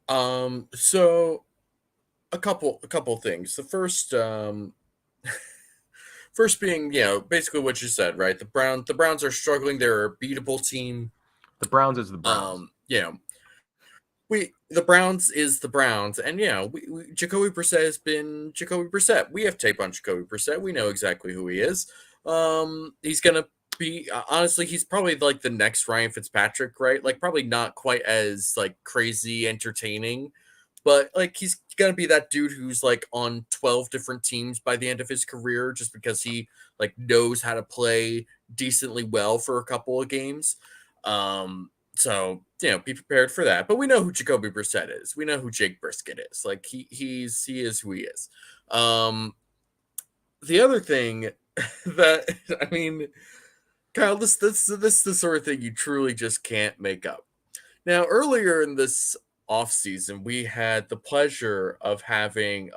So a couple things. The first being, basically what you said, right? The Browns are struggling. They're a beatable team. The Browns is the Browns. The Browns is the Browns, and Jacoby Brissett has been Jacoby Brissett. We have tape on Jacoby Brissett. We know exactly who he is. He's gonna be honestly, he's probably like the next Ryan Fitzpatrick, right? Like probably not quite as like crazy entertaining, but like he's gonna be that dude who's like on 12 different teams by the end of his career, just because he like knows how to play decently well for a couple of games. So be prepared for that. But we know who Jacoby Brissett is. We know who Jake Brisket is. Like he is who he is. The other thing that I mean, Kyle, this is the sort of thing you truly just can't make up. Now, earlier in this offseason, we had the pleasure of having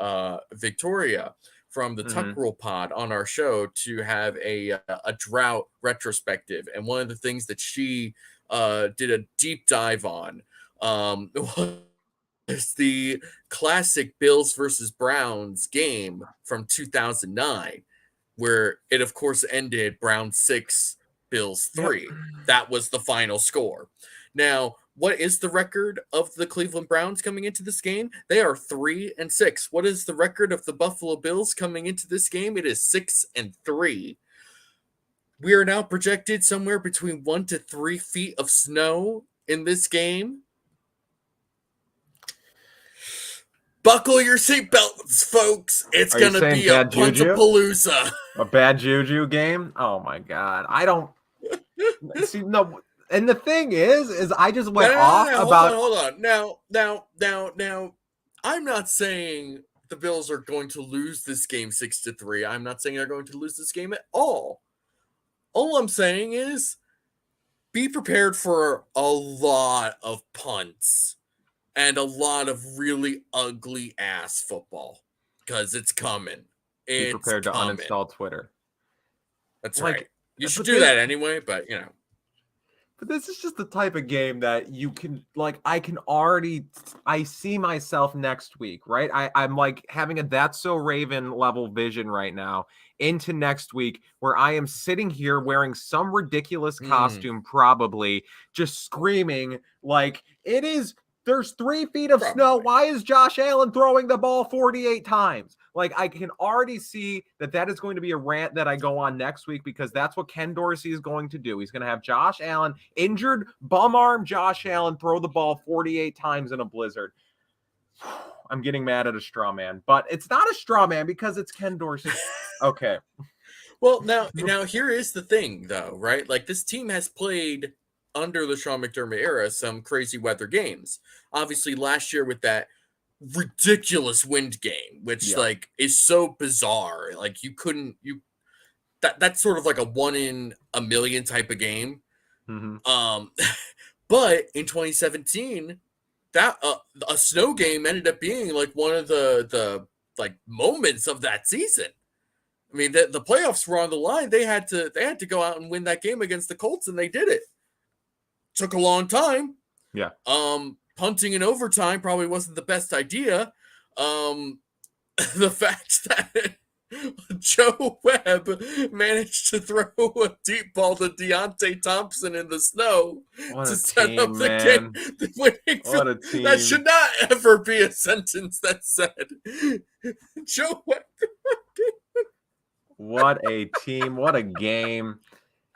Victoria from the Tuck Rule Pod on our show to have a drought retrospective. And one of the things that she did a deep dive on was the classic Bills versus Browns game from 2009, where it, of course, ended Browns 6, Bills 3. Yep. That was the final score. Now, what is the record of the Cleveland Browns coming into this game? They are 3-6. What is the record of the Buffalo Bills coming into this game? It is 6-3. We are now projected somewhere between 1 to 3 feet of snow in this game. Buckle your seatbelts, folks. It's going to be a Punta-Palooza. A bad juju game? Oh, my God. I don't see. No. And the thing is I just went off about. Hold on. Now, I'm not saying the Bills are going to lose this game 6-3. I'm not saying they're going to lose this game at all. All I'm saying is be prepared for a lot of punts and a lot of really ugly ass football because it's coming. Be prepared to uninstall Twitter. That's right. You should do that anyway, but But this is just the type of game that you can, like, I see myself next week, right? I'm like having a That's So Raven level vision right now into next week where I am sitting here wearing some ridiculous costume, probably just screaming like it is There's 3 feet of snow. Why is Josh Allen throwing the ball 48 times? Like, I can already see that is going to be a rant that I go on next week, because that's what Ken Dorsey is going to do. He's going to have Josh Allen, injured bum arm Josh Allen, throw the ball 48 times in a blizzard. I'm getting mad at a straw man, but it's not a straw man because it's Ken Dorsey. Okay. Well, now here is the thing, though, right? Like, this team has played under the Sean McDermott era some crazy weather games. Obviously, last year with that ridiculous wind game, which like is so bizarre. Like, that's sort of like a 1 in a million type of game. Mm-hmm. But in 2017, that a snow game ended up being like one of the like moments of that season. I mean, the playoffs were on the line. They had to go out and win that game against the Colts, and they did it. Took a long time. Yeah. Punting in overtime probably wasn't the best idea. The fact that Joe Webb managed to throw a deep ball to Deontay Thompson in the snow to set up the game. What a team. That should not ever be a sentence that said Joe Webb. What a team. What a game.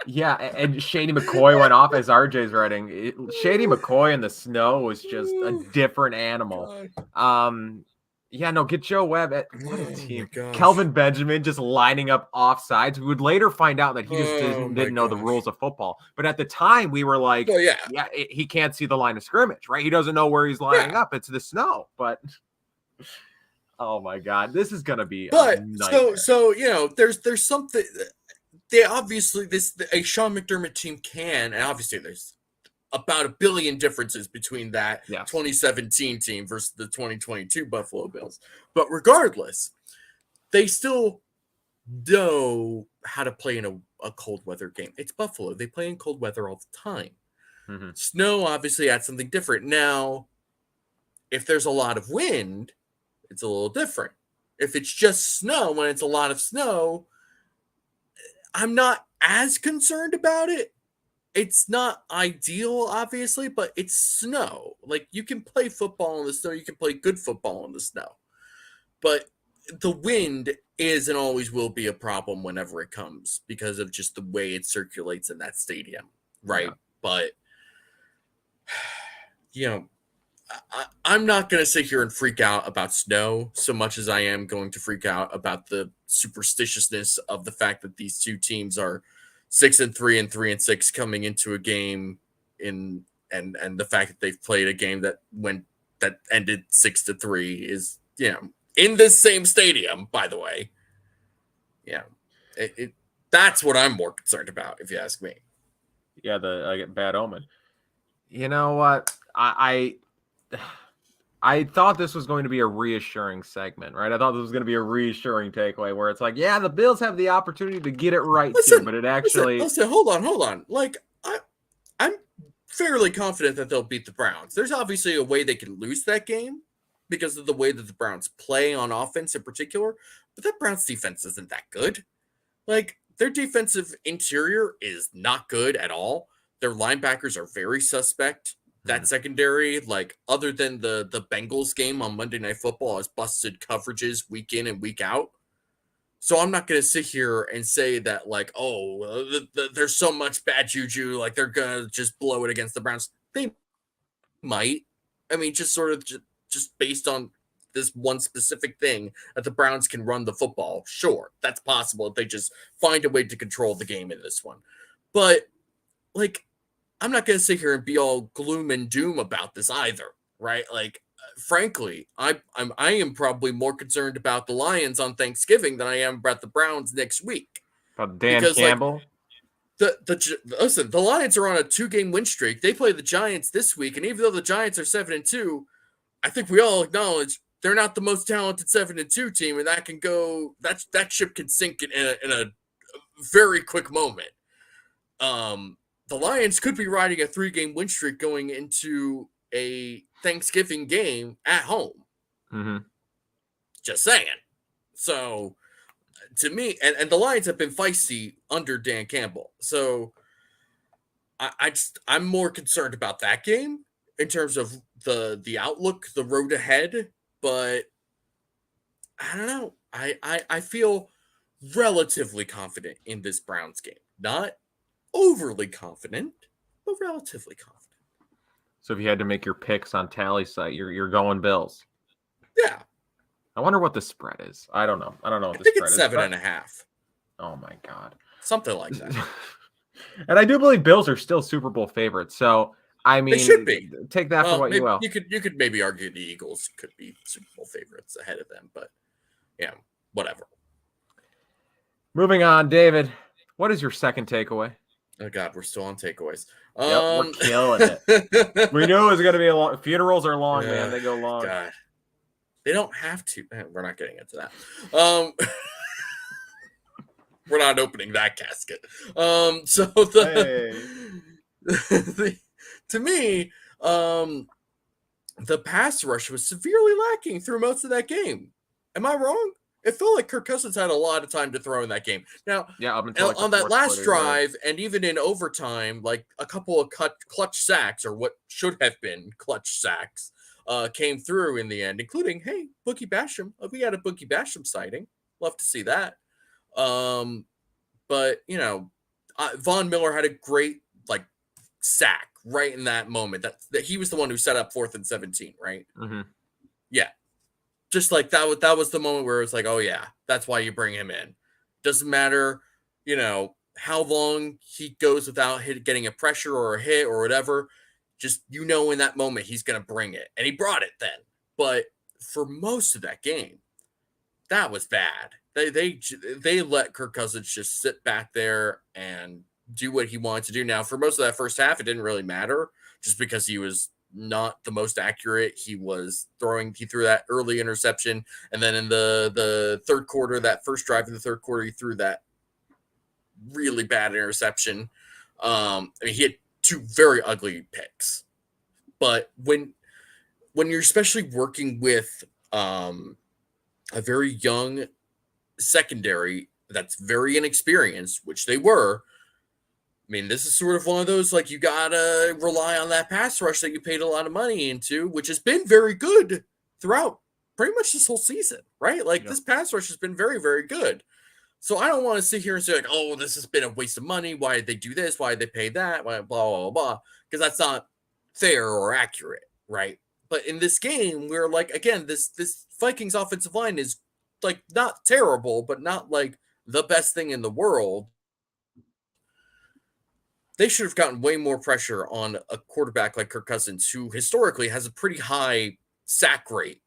Yeah, and Shady McCoy went off, as RJ's writing. Shady McCoy in the snow was just a different animal. Yeah, no, get Joe Webb. What a team. Kelvin Benjamin just lining up offsides. We would later find out that he just didn't know the rules of football. But at the time, we were like, he can't see the line of scrimmage, right? He doesn't know where he's lining up. It's the snow. But oh my God, this is gonna be. But so there's something. They obviously a Sean McDermott team can, and obviously there's about 1 billion differences between that 2017 team versus the 2022 Buffalo Bills. But regardless, they still know how to play in a cold weather game. It's Buffalo. They play in cold weather all the time. Mm-hmm. Snow obviously adds something different. Now, if there's a lot of wind, it's a little different. If it's just snow, when it's a lot of snow, I'm not as concerned about it. It's not ideal, obviously, but it's snow. Like, you can play football in the snow. You can play good football in the snow. But the wind is and always will be a problem whenever it comes because of just the way it circulates in that stadium, right? Yeah. But, I'm not going to sit here and freak out about snow so much as I am going to freak out about the superstitiousness of the fact that these two teams are 6-3 and 3-6 coming into a game and the fact that they've played a game that ended 6-3 is, in this same stadium, by the way. Yeah. That's what I'm more concerned about, if you ask me. Yeah, the bad omen. You know what? I thought this was going to be a reassuring segment, right? I thought this was going to be a reassuring takeaway where it's like, yeah, the Bills have the opportunity to get it right too, but it actually. Listen, hold on. Like, I'm fairly confident that they'll beat the Browns. There's obviously a way they can lose that game because of the way that the Browns play on offense in particular, but that Browns defense isn't that good. Like, their defensive interior is not good at all. Their linebackers are very suspect. That secondary, like, other than the Bengals game on Monday Night Football, has busted coverages week in and week out. So I'm not going to sit here and say that, like, there's so much bad juju, like, they're going to just blow it against the Browns. They might. I mean, just sort of just based on this one specific thing that the Browns can run the football. Sure, that's possible if they just find a way to control the game in this one. But, like, I'm not going to sit here and be all gloom and doom about this either, right? Like, frankly, I am probably more concerned about the Lions on Thanksgiving than I am about the Browns next week. About Dan Campbell? Like, listen, the Lions are on a 2-game win streak. They play the Giants this week, and even though the Giants are 7-2, I think we all acknowledge they're not the most talented 7-2 team, and that can go. That ship can sink in a very quick moment. The Lions could be riding a 3-game win streak going into a Thanksgiving game at home. Mm-hmm. Just saying. So, to me, and the Lions have been feisty under Dan Campbell. So, I'm more concerned about that game. in terms of the outlook, the road ahead, but I don't know. I feel relatively confident in this Browns game. Not overly confident, but relatively confident. So if you had to make your picks on Tally site, you're going Bills. Yeah. I wonder what the spread is. I don't know. I don't know what I the think spread it's is. 7.5. Oh my God. Something like that. And I do believe Bills are still Super Bowl favorites. So I mean, They should be. Take that for what maybe, you will. You could maybe argue the Eagles could be Super Bowl favorites ahead of them, but yeah, whatever. Moving on, David. What is your second takeaway? Oh God, we're still on takeaways. Yep, we're killing it. We knew it was going to be a long. Funerals are long, man. They go long. God, they don't have to. We're not getting into that. We're not opening that casket. So to me, the pass rush was severely lacking through most of that game. Am I wrong? It felt like Kirk Cousins had a lot of time to throw in that game. Now, yeah, up until on that last drive, and even in overtime, like a couple of clutch sacks, or what should have been clutch sacks, came through in the end, including, hey, Boogie Basham. We had a Boogie Basham sighting. Love to see that. But Von Miller had a great sack right in that moment. That he was the one who set up 4th and 17, right? Mm-hmm. Yeah. Just like that was the moment where it's like, oh yeah, that's why you bring him in. Doesn't matter, how long he goes without getting a pressure or a hit or whatever. Just, in that moment, he's going to bring it. And he brought it then. But for most of that game, that was bad. They let Kirk Cousins just sit back there and do what he wanted to do. Now, for most of that first half, it didn't really matter just because he was not the most accurate. He threw that early interception. And then in the third quarter, that first drive in the third quarter, he threw that really bad interception. He had 2 very ugly picks. But when you're especially working with a very young secondary that's very inexperienced, which they were, this is sort of one of those, you got to rely on that pass rush that you paid a lot of money into, which has been very good throughout pretty much this whole season, right? This pass rush has been very, very good. So I don't want to sit here and say, oh, this has been a waste of money. Why did they do this? Why did they pay that? Why, blah, blah, blah. Because that's not fair or accurate, right? But in this game, we're again, this Vikings offensive line is not terrible, but not the best thing in the world. They should have gotten way more pressure on a quarterback like Kirk Cousins, who historically has a pretty high sack rate.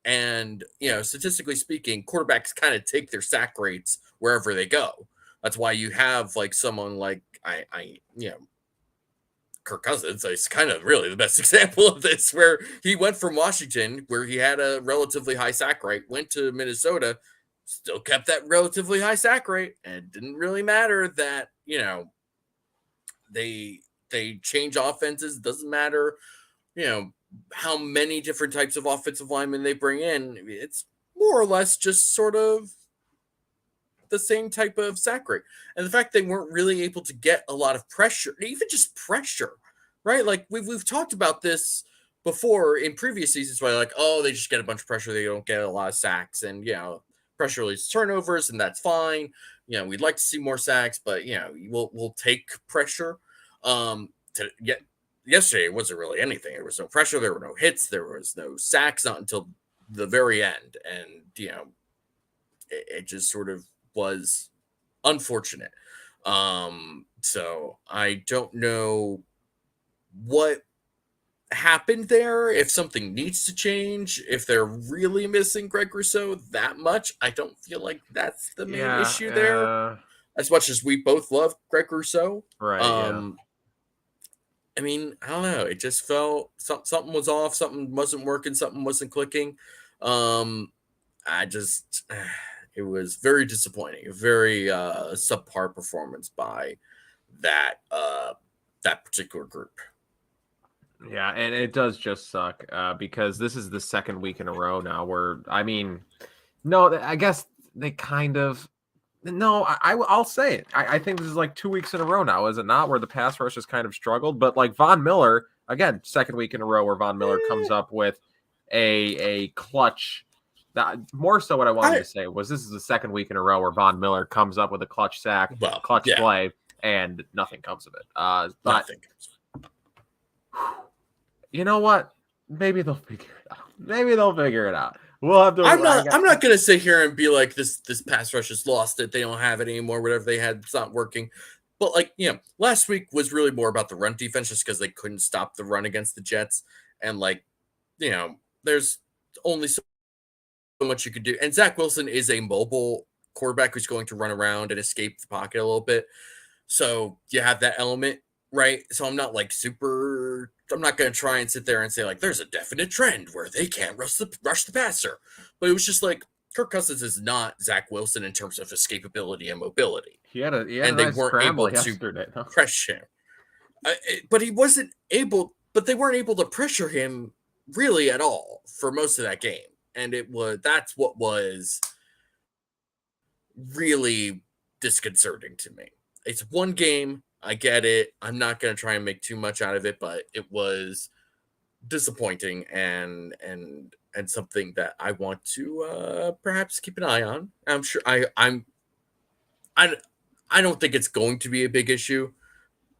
And, statistically speaking, quarterbacks kind of take their sack rates wherever they go. That's why you have someone Kirk Cousins is kind of really the best example of this, where he went from Washington, where he had a relatively high sack rate, went to Minnesota, still kept that relatively high sack rate, and it didn't really matter that, they change offenses. Doesn't matter, how many different types of offensive linemen they bring in. It's more or less just sort of the same type of sack rate. And the fact they weren't really able to get a lot of pressure, even just pressure, right? We've talked about this before in previous seasons, where they just get a bunch of pressure. They don't get a lot of sacks, and, pressure leads to turnovers, and that's fine. We'd like to see more sacks, but we'll take pressure. Yesterday it wasn't really anything. There was no pressure. There were no hits. There was no sacks, not until the very end. And it just sort of was unfortunate. So I don't know what happened there, if something needs to change, if they're really missing Greg Rousseau that much. I don't feel like that's the main issue there, as much as we both love Greg Rousseau. Right. I don't know. It just felt something was off, something wasn't working, something wasn't clicking. It was very disappointing, a very subpar performance by that particular group. Yeah, and it does just suck because this is the second week in a row now where, I guess they kind of, I'll say it. I think this is 2 weeks in a row now, is it not, where the pass rush has kind of struggled? But Von Miller, again, second week in a row where Von Miller comes up with a clutch. More so what I wanted to say was this is the second week in a row where Von Miller comes up with a clutch sack, clutch play, and nothing comes of it. But nothing. You know what? Maybe they'll figure it out. We'll have to. I'm not gonna sit here and be like this pass rush has lost it. They don't have it anymore. Whatever they had, it's not working. But last week was really more about the run defense just because they couldn't stop the run against the Jets. And there's only so much you could do. And Zach Wilson is a mobile quarterback who's going to run around and escape the pocket a little bit. So you have that element, right? So I'm not I'm not going to try and sit there and say there's a definite trend where they can't rush the passer. But it was just Kirk Cousins is not Zach Wilson in terms of escapability and mobility. He had a they nice weren't able yesterday, to pressure him. But he wasn't able. But they weren't able to pressure him really at all for most of that game. And that's what was really disconcerting to me. It's one game. I get it. I'm not going to try and make too much out of it, but it was disappointing and something that I want to perhaps keep an eye on. I'm sure I don't think it's going to be a big issue,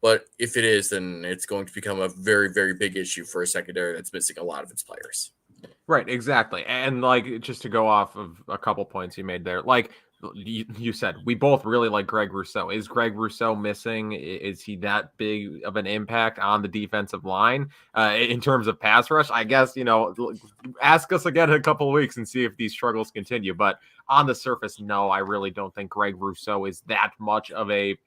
but if it is, then it's going to become a very, very big issue for a secondary that's missing a lot of its players. Right, exactly. And just to go off of a couple points you made there, you said, we both really like Greg Rousseau. Is Greg Rousseau missing? Is he that big of an impact on the defensive line in terms of pass rush? I guess, ask us again in a couple of weeks and see if these struggles continue. But on the surface, no, I really don't think Greg Rousseau is that much of a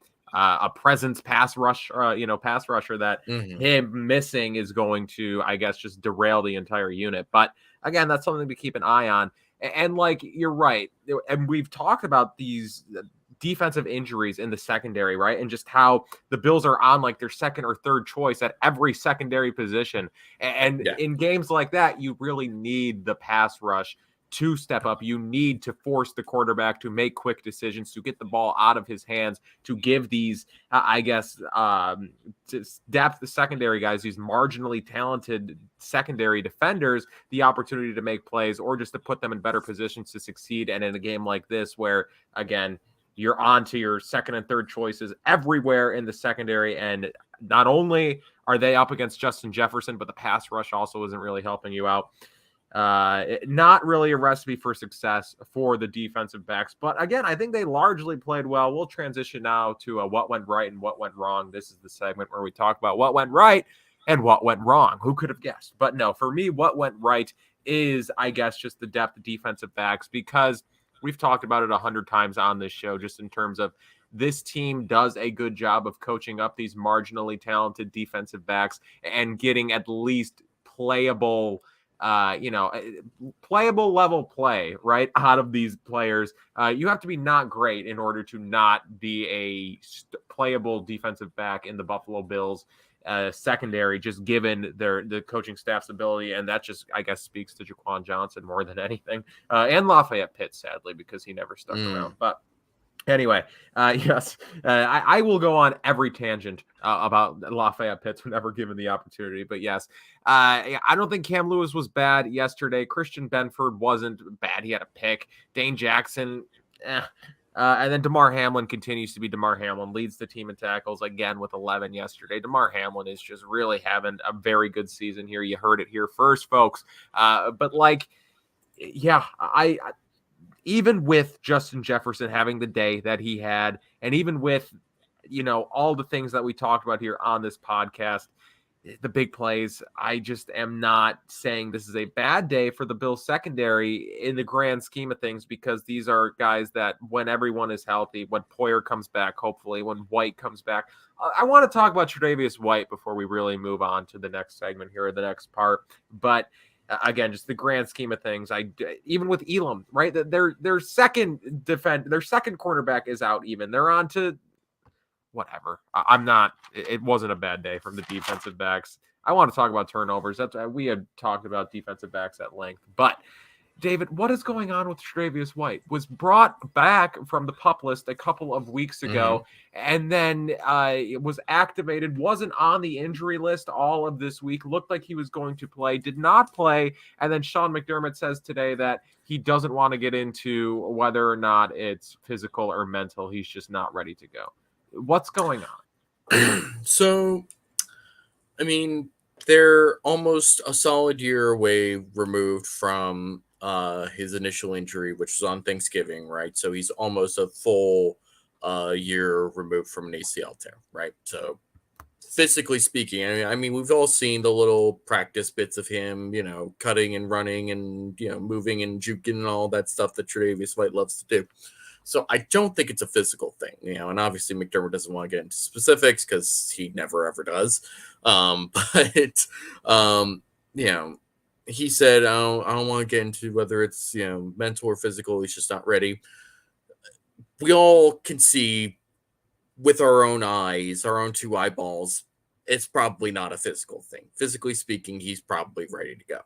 presence pass rusher that him missing is going to, I guess, just derail the entire unit. But again, that's something to keep an eye on. And you're right. And we've talked about these defensive injuries in the secondary, right? And just how the Bills are on their second or third choice at every secondary position. And in games like that, you really need the pass rush to step up. You need to force the quarterback to make quick decisions, to get the ball out of his hands, to give these, depth the secondary guys, these marginally talented secondary defenders, the opportunity to make plays or just to put them in better positions to succeed. And in a game like this, where again, you're on to your second and third choices everywhere in the secondary. And not only are they up against Justin Jefferson, but the pass rush also isn't really helping you out. Not really a recipe for success for the defensive backs, but again, I think they largely played well. We'll transition now to what went right and what went wrong. This is the segment where we talk about what went right and what went wrong. Who could have guessed? But no, for me, what went right is, I guess, just the depth of defensive backs, because we've talked about it 100 times on this show, just in terms of this team does a good job of coaching up these marginally talented defensive backs and getting at least playable level play right out of these players. You have to be not great in order to not be a playable defensive back in the Buffalo Bills secondary, just given the coaching staff's ability. And that just, I guess, speaks to Jaquan Johnson more than anything, and Lafayette Pitts, sadly, because he never stuck around. But anyway, yes, I will go on every tangent about Lafayette Pitts whenever given the opportunity. But yes, I don't think Cam Lewis was bad yesterday. Christian Benford wasn't bad. He had a pick. Dane Jackson, and then Damar Hamlin continues to be Damar Hamlin, leads the team in tackles again with 11 yesterday. Damar Hamlin is just really having a very good season here. You heard it here first, folks. But I even with Justin Jefferson having the day that he had, and even with, all the things that we talked about here on this podcast, the big plays, I just am not saying this is a bad day for the Bills secondary in the grand scheme of things, because these are guys that when everyone is healthy, when Poyer comes back, hopefully, when White comes back. I want to talk about Tre'Davious White before we really move on to the next segment here, or the next part. But again, just the grand scheme of things, even with Elam, right? Their second cornerback is out. Even they're on to whatever. It wasn't a bad day from the defensive backs. I want to talk about turnovers. We had talked about defensive backs at length, but David, what is going on with Tre'Davious White? Was brought back from the PUP list a couple of weeks ago, and then it was activated, wasn't on the injury list all of this week, looked like he was going to play, did not play, and then Sean McDermott says today that he doesn't want to get into whether or not it's physical or mental. He's just not ready to go. What's going on? So, I mean, they're almost a solid year away removed from his initial injury, which was on Thanksgiving, right? So he's almost a full year removed from an ACL tear, right? So physically speaking, I mean, we've all seen the little practice bits of him, cutting and running and, moving and juking and all that stuff that Tre'Davious White loves to do. So I don't think it's a physical thing, and obviously McDermott doesn't want to get into specifics because he never ever does. But he said, I don't want to get into whether it's, mental or physical. He's just not ready. We all can see with our own eyes, our own two eyeballs, it's probably not a physical thing. Physically speaking, he's probably ready to go.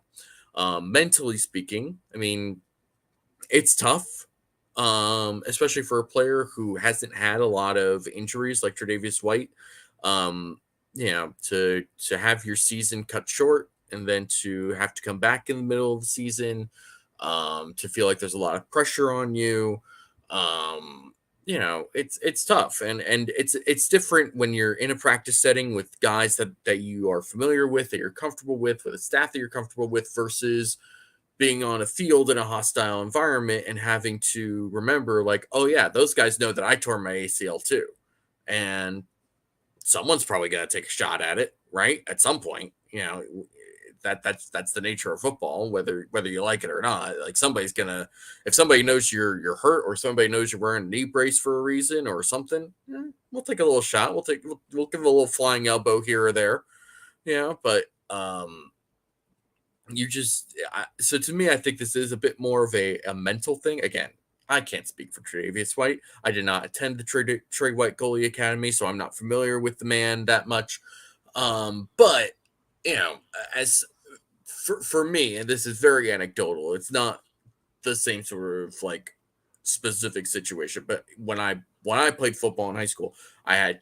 Mentally speaking, I mean, it's tough. Especially for a player who hasn't had a lot of injuries like Tre'Davious White, to have your season cut short and then to have to come back in the middle of the season, to feel like there's a lot of pressure on you. It's tough, and it's different when you're in a practice setting with guys that you are familiar with, that you're comfortable with a staff that you're comfortable with, versus being on a field in a hostile environment and having to remember, like, oh yeah, those guys know that I tore my ACL too. And someone's probably going to take a shot at it, right? At some point, that's the nature of football, whether you like it or not. Like, somebody's going to, if somebody knows you're hurt, or somebody knows you're wearing a knee brace for a reason or something, we'll take a little shot. We'll give a little flying elbow here or there, but, so to me, I think this is a bit more of a mental thing. Again, I can't speak for Tre'Davious White. I did not attend the Trey White Goalie Academy, so I'm not familiar with the man that much. But as for me, and this is very anecdotal, it's not the same sort of like specific situation. But when I played football in high school, I had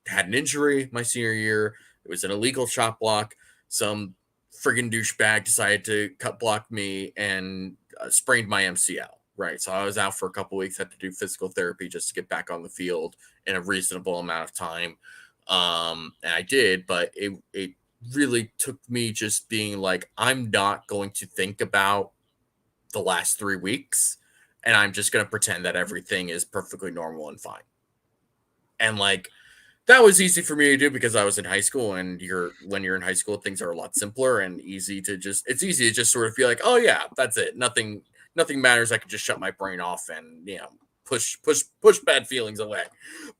an injury my senior year. It was an illegal shot block. Some friggin' douchebag decided to cut block me and sprained my MCL, right? So I was out for a couple weeks, had to do physical therapy just to get back on the field in a reasonable amount of time. And I did, but it really took me just being like, I'm not going to think about the last 3 weeks, and I'm just going to pretend that everything is perfectly normal and fine. And like, that was easy for me to do because I was in high school, and when you're in high school, things are a lot simpler and it's easy to just sort of be like, oh yeah, that's it. Nothing matters. I can just shut my brain off and, push bad feelings away.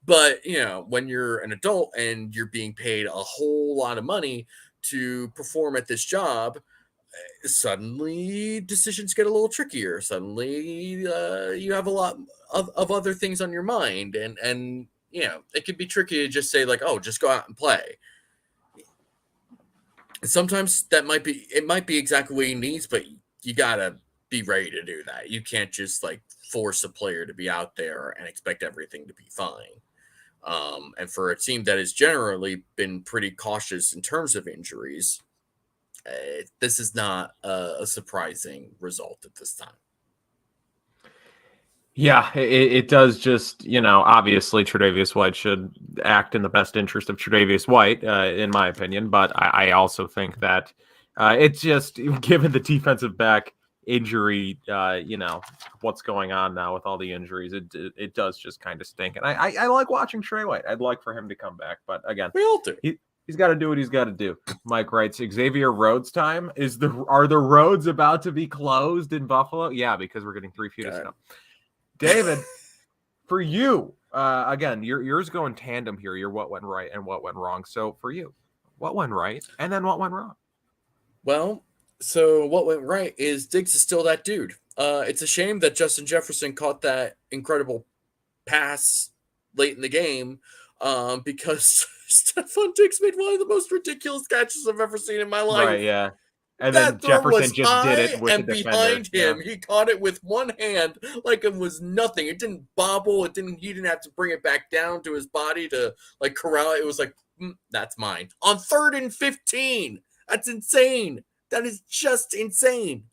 But, when you're an adult and you're being paid a whole lot of money to perform at this job, suddenly decisions get a little trickier. Suddenly you have a lot of other things on your mind, and it can be tricky to just say like, oh, just go out and play. Sometimes it might be exactly what he needs, but you gotta be ready to do that. You can't just like force a player to be out there and expect everything to be fine. And for a team that has generally been pretty cautious in terms of injuries, this is not a surprising result at this time. Yeah, it does just, obviously Tre'Davious White should act in the best interest of Tre'Davious White, in my opinion. But I also think that it's just, given the defensive back injury, what's going on now with all the injuries, it does just kind of stink. And I like watching Trey White. I'd like for him to come back. But again, we all do. He's got to do what he's got to do. Mike writes, Xavier Rhodes time. Are the roads about to be closed in Buffalo? Yeah, because we're getting 3 feet of snow. David, for you, again, yours go in tandem here. You're what went right and what went wrong. So for you, what went right and then what went wrong? Well, so what went right is Diggs is still that dude. It's a shame that Justin Jefferson caught that incredible pass late in the game, because Stephon Diggs made one of the most ridiculous catches I've ever seen in my life. Right, yeah. And that then throw Jefferson was just high did it with and the defender. behind him. He caught it with one hand like it was nothing. It didn't bobble. He didn't have to bring it back down to his body to like corral it. It was like, that's mine. On 3rd and 15. That's insane. That is just insane.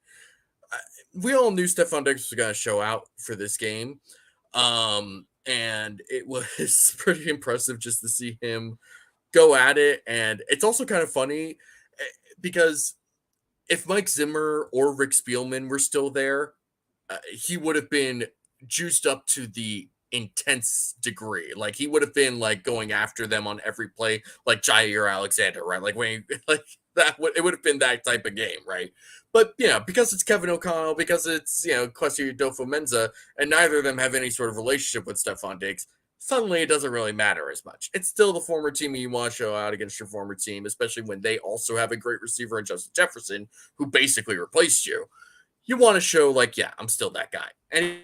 We all knew Stephon Diggs was going to show out for this game. And it was pretty impressive just to see him go at it. And it's also kind of funny because if Mike Zimmer or Rick Spielman were still there, he would have been juiced up to the intense degree. Like he would have been like going after them on every play, like Jair Alexander, right? Like when like that, it would have been that type of game, right? But because it's Kevin O'Connell, because it's Kwesi Adofo-Mensah, and neither of them have any sort of relationship with Stephon Diggs, suddenly it doesn't really matter as much. It's still the former team you want to show out against your former team, especially when they also have a great receiver in Justin Jefferson, who basically replaced you. You want to show like, yeah, I'm still that guy. And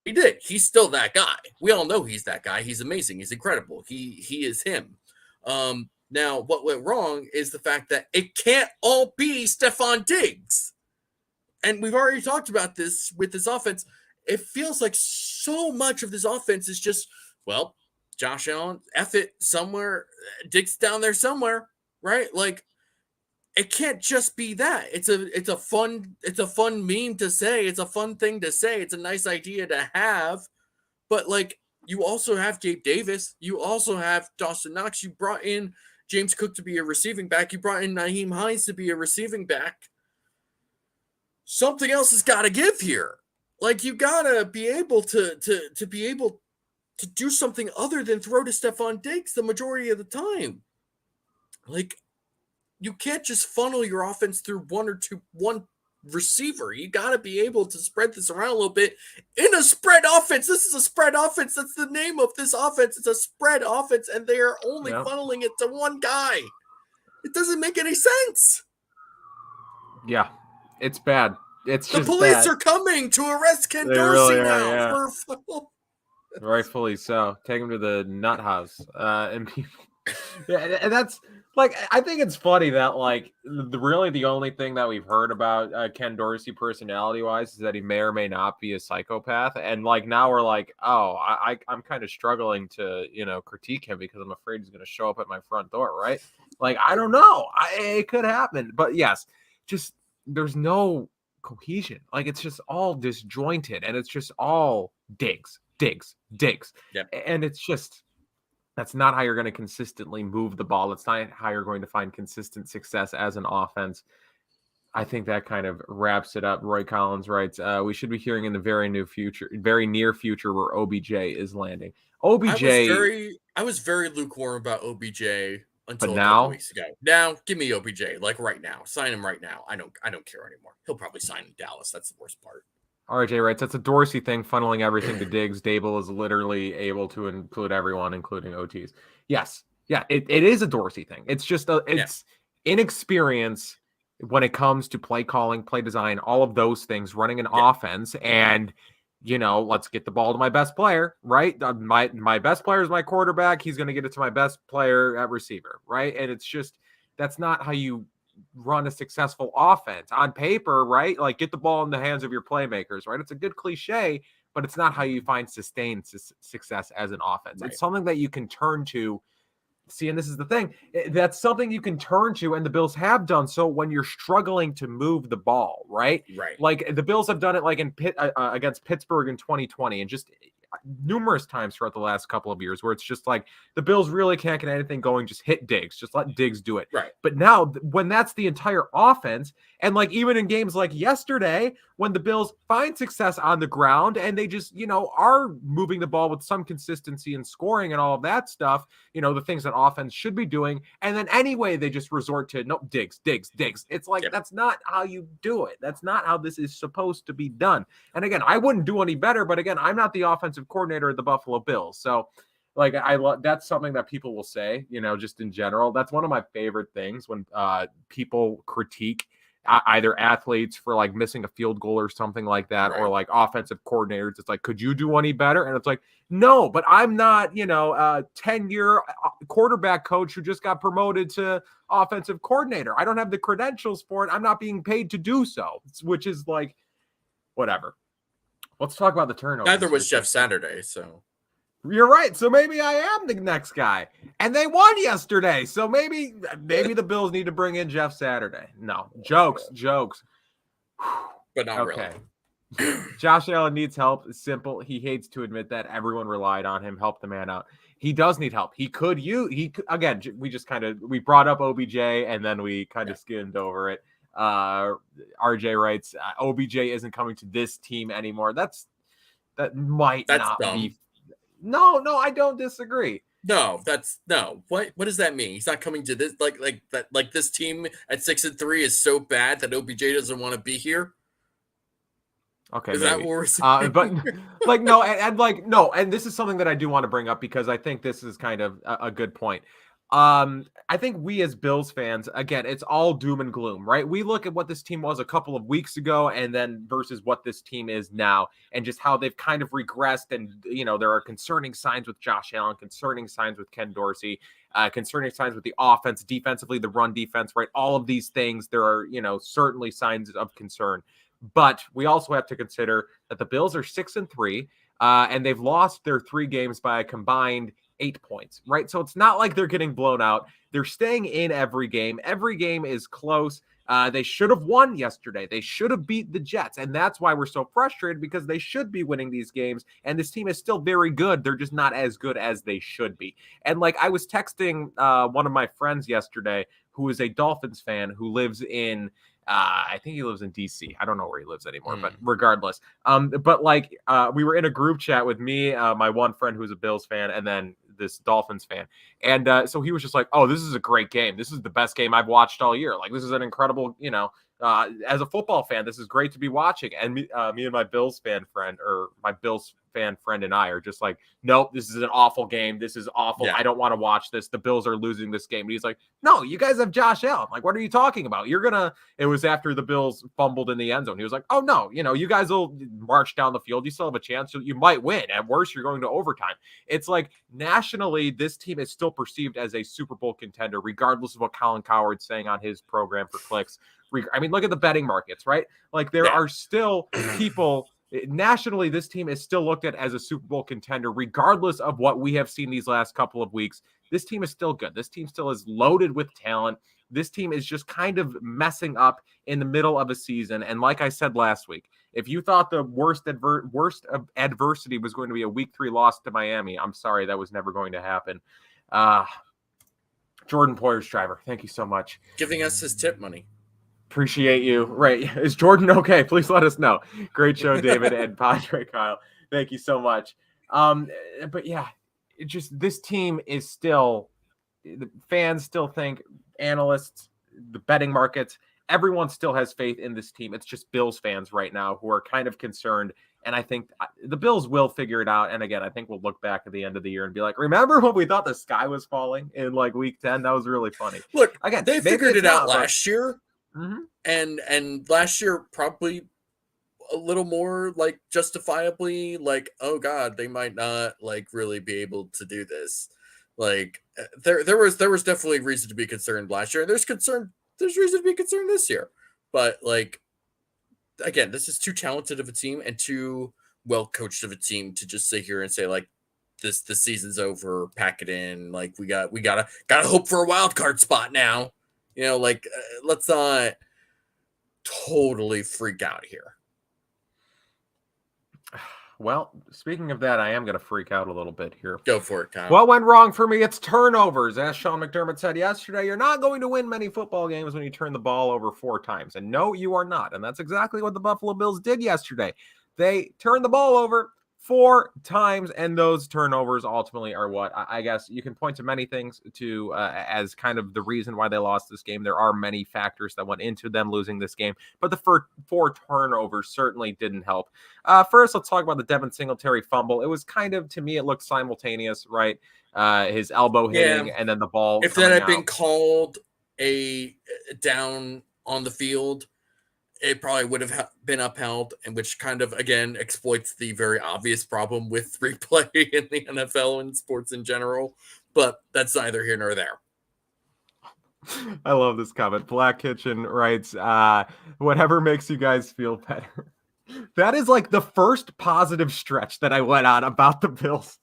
he did. He's still that guy. We all know he's that guy. He's amazing. He's incredible. He is him. Now, what went wrong is the fact that it can't all be Stephon Diggs. And we've already talked about this with this offense. It feels like so much of this offense is just, well, Josh Allen, F it somewhere, Diggs down there somewhere, right? Like, it can't just be that. It's a fun meme to say. It's a fun thing to say. It's a nice idea to have. But like, you also have Gabe Davis. You also have Dawson Knox. You brought in James Cook to be a receiving back. You brought in Nyheim Hines to be a receiving back. Something else has got to give here. Like, you gotta be able to be able to do something other than throw to Stephon Diggs the majority of the time. Like, you can't just funnel your offense through one receiver. You got to be able to spread this around a little bit in a spread offense. This is a spread offense. That's the name of this offense. It's a spread offense, and they are only funneling it to one guy. It doesn't make any sense. Yeah, it's bad. It's the just police bad. are coming to arrest Ken They Dorsey really now. are, Rightfully so. Take him to the nut house. And people, and that's like, I think it's funny that like really the only thing that we've heard about Ken Dorsey personality wise is that he may or may not be a psychopath. And like now we're like, oh, I'm kind of struggling to critique him because I'm afraid he's going to show up at my front door, right? Like, I don't know. It could happen, but yes, just there's no cohesion. Like, it's just all disjointed, and it's just all Diggs. Yep. And it's just, that's not how you're going to consistently move the ball. It's not how you're going to find consistent success as an offense. I think that kind of wraps it up. Roy Collins writes, we should be hearing in the very near future where OBJ is landing. I was very lukewarm about OBJ until a couple weeks ago. Now, give me OBJ, like right now. Sign him right now. I don't care anymore. He'll probably sign in Dallas. That's the worst part. RJ writes, that's a Dorsey thing, funneling everything to Diggs. Dable is literally able to include everyone, including OTs. Yes. Yeah, it is a Dorsey thing. It's just inexperience when it comes to play calling, play design, all of those things, running an offense. And, let's get the ball to my best player, right? My best player is my quarterback. He's going to get it to my best player at receiver, right? And it's just, that's not how you run a successful offense on paper, right? Like, get the ball in the hands of your playmakers, right? It's a good cliche, but it's not how you find sustained success as an offense. Right. It's something that you can turn to. See, and this is the thing. That's something you can turn to, and the Bills have done so when you're struggling to move the ball, right? Right. Like, the Bills have done it like against Pittsburgh in 2020, and just numerous times throughout the last couple of years where it's just like the Bills really can't get anything going, just hit Diggs, just let Diggs do it. Right. But now when that's the entire offense, and like even in games like yesterday when the Bills find success on the ground and they just, are moving the ball with some consistency and scoring and all of that stuff, the things that offense should be doing. And then anyway, they just resort to Diggs. It's like, That's not how you do it. That's not how this is supposed to be done. And again, I wouldn't do any better, but again, I'm not the offensive coordinator of the Buffalo Bills. So like, that's something that people will say, just in general. That's one of my favorite things when people critique either athletes for like missing a field goal or something like that, or like offensive coordinators. It's like, could you do any better? And it's like, no, but I'm not, a 10-year quarterback coach who just got promoted to offensive coordinator. I don't have the credentials for it. I'm not being paid to do so, which is like, whatever. Let's talk about the turnovers. Neither was Jeff Saturday, so. You're right. So maybe I am the next guy. And they won yesterday. So maybe the Bills need to bring in Jeff Saturday. No. Jokes. But not really. Josh Allen needs help. It's simple. He hates to admit that. Everyone relied on him. Help the man out. He does need help. We brought up OBJ and then we kind of skimmed over it. RJ writes, OBJ isn't coming to this team anymore. That might not dumb. Be. No, I don't disagree. No. What does that mean? He's not coming to this like this team at 6-3 is so bad that OBJ doesn't want to be here. Okay, is that what we're saying? But like no, and this is something that I do want to bring up because I think this is kind of a good point. I think we as Bills fans, again, it's all doom and gloom, right? We look at what this team was a couple of weeks ago and then versus what this team is now and just how they've kind of regressed. And, there are concerning signs with Josh Allen, concerning signs with Ken Dorsey, concerning signs with the offense, defensively, the run defense, right? All of these things, there are, certainly signs of concern. But we also have to consider that the Bills are 6-3, and they've lost their 3 games by a combined 8 points, right? So it's not like they're getting blown out. They're staying in every game. Every game is close. They should have won yesterday. They should have beat the Jets. And that's why we're so frustrated because they should be winning these games. And this team is still very good. They're just not as good as they should be. And like I was texting one of my friends yesterday who is a Dolphins fan who lives in I think he lives in DC. I don't know where he lives anymore, but regardless. But like we were in a group chat with me, my one friend who's a Bills fan, and then this Dolphins fan. And so he was just like, oh, this is a great game. This is the best game I've watched all year. Like, this is an incredible, as a football fan, this is great to be watching. And me and my Bills fan friend and I are just like, nope, this is an awful game. This is awful. Yeah. I don't want to watch this. The Bills are losing this game. And he's like, no, you guys have Josh Allen. Like, what are you talking about? It was after the Bills fumbled in the end zone. He was like, oh no, you guys will march down the field. You still have a chance. You might win. At worst, you're going to overtime. It's like nationally, this team is still perceived as a Super Bowl contender, regardless of what Colin Cowherd's saying on his program for clicks. I mean, look at the betting markets, right? Like there are still people nationally, this team is still looked at as a Super Bowl contender, regardless of what we have seen these last couple of weeks. This team is still good. This team still is loaded with talent. This team is just kind of messing up in the middle of a season. And like I said last week, if you thought the worst of adversity was going to be a week 3 loss to Miami, I'm sorry, that was never going to happen. Jordan Poyer's driver, thank you so much. Giving us his tip money. Appreciate you. Right. Is Jordan okay? Please let us know. Great show, David and Padre Kyle. Thank you so much. But yeah, this team is still, the fans still think, analysts, the betting markets, everyone still has faith in this team. It's just Bills fans right now who are kind of concerned. And I think the Bills will figure it out. And again, I think we'll look back at the end of the year and be like, remember when we thought the sky was falling in like week 10? That was really funny. Look, again, they figured it out last year. Mm-hmm. And last year probably a little more like justifiably like, oh God, they might not like really be able to do this. Like there was definitely reason to be concerned last year. There's reason to be concerned this year. But like again, this is too talented of a team and too well coached of a team to just sit here and say like the season's over, pack it in. Like we gotta hope for a wild card spot now. Let's not totally freak out here. Well, speaking of that, I am going to freak out a little bit here. Go for it, Kyle. What went wrong for me? It's turnovers. As Sean McDermott said yesterday, you're not going to win many football games when you turn the ball over 4 times. And no, you are not. And that's exactly what the Buffalo Bills did yesterday. They turned the ball over 4 times, and those turnovers ultimately are what I guess you can point to many things to as kind of the reason why they lost this game. There are many factors that went into them losing this game, but the 4 turnovers certainly didn't help. First, let's talk about the Devin Singletary fumble. It was kind of, to me, it looked simultaneous, right? His elbow hitting and then the ball. If that had been called a down on the field, it probably would have been upheld, and which kind of, again, exploits the very obvious problem with replay in the NFL and sports in general. But that's neither here nor there. I love this comment. Black Kitchen writes, whatever makes you guys feel better. That is like the first positive stretch that I went on about the Bills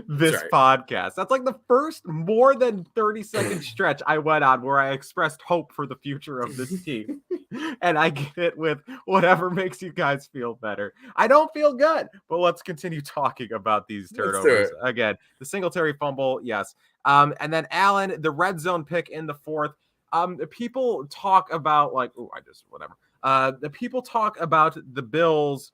this podcast. That's like the first more than 30-second stretch I went on where I expressed hope for the future of this team. And I get it with whatever makes you guys feel better. I don't feel good, but let's continue talking about these turnovers. Again, the Singletary fumble, yes. And then Allen, the red zone pick in the fourth. People talk about like, the people talk about the Bills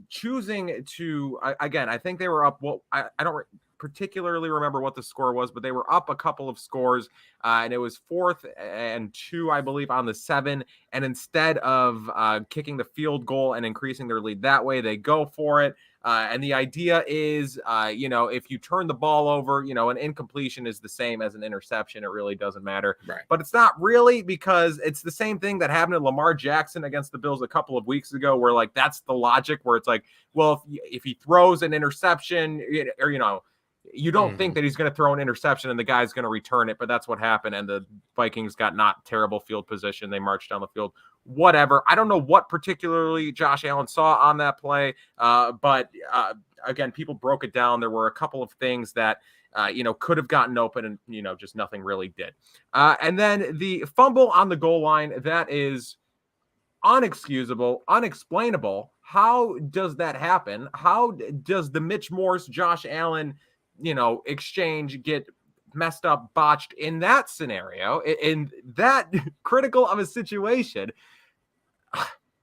choosing to, again, I think they were up. Well, I don't particularly remember what the score was, but they were up a couple of scores, and it was 4th and 2, I believe, on the 7. And instead of kicking the field goal and increasing their lead that way, they go for it. And the idea is, if you turn the ball over, an incompletion is the same as an interception. It really doesn't matter. Right. But it's not really, because it's the same thing that happened to Lamar Jackson against the Bills a couple of weeks ago, where like that's the logic, where it's like, well, if he throws an interception, or you don't think that he's going to throw an interception and the guy's going to return it, but that's what happened. And the Vikings got not terrible field position. They marched down the field. Whatever. I don't know what particularly Josh Allen saw on that play, but again, people broke it down. There were a couple of things that could have gotten open, and just nothing really did. And then the fumble on the goal line, that is unexcusable, unexplainable. How does that happen? How does the Mitch Morse, Josh Allen, exchange get messed up, botched in that scenario, in that critical of a situation?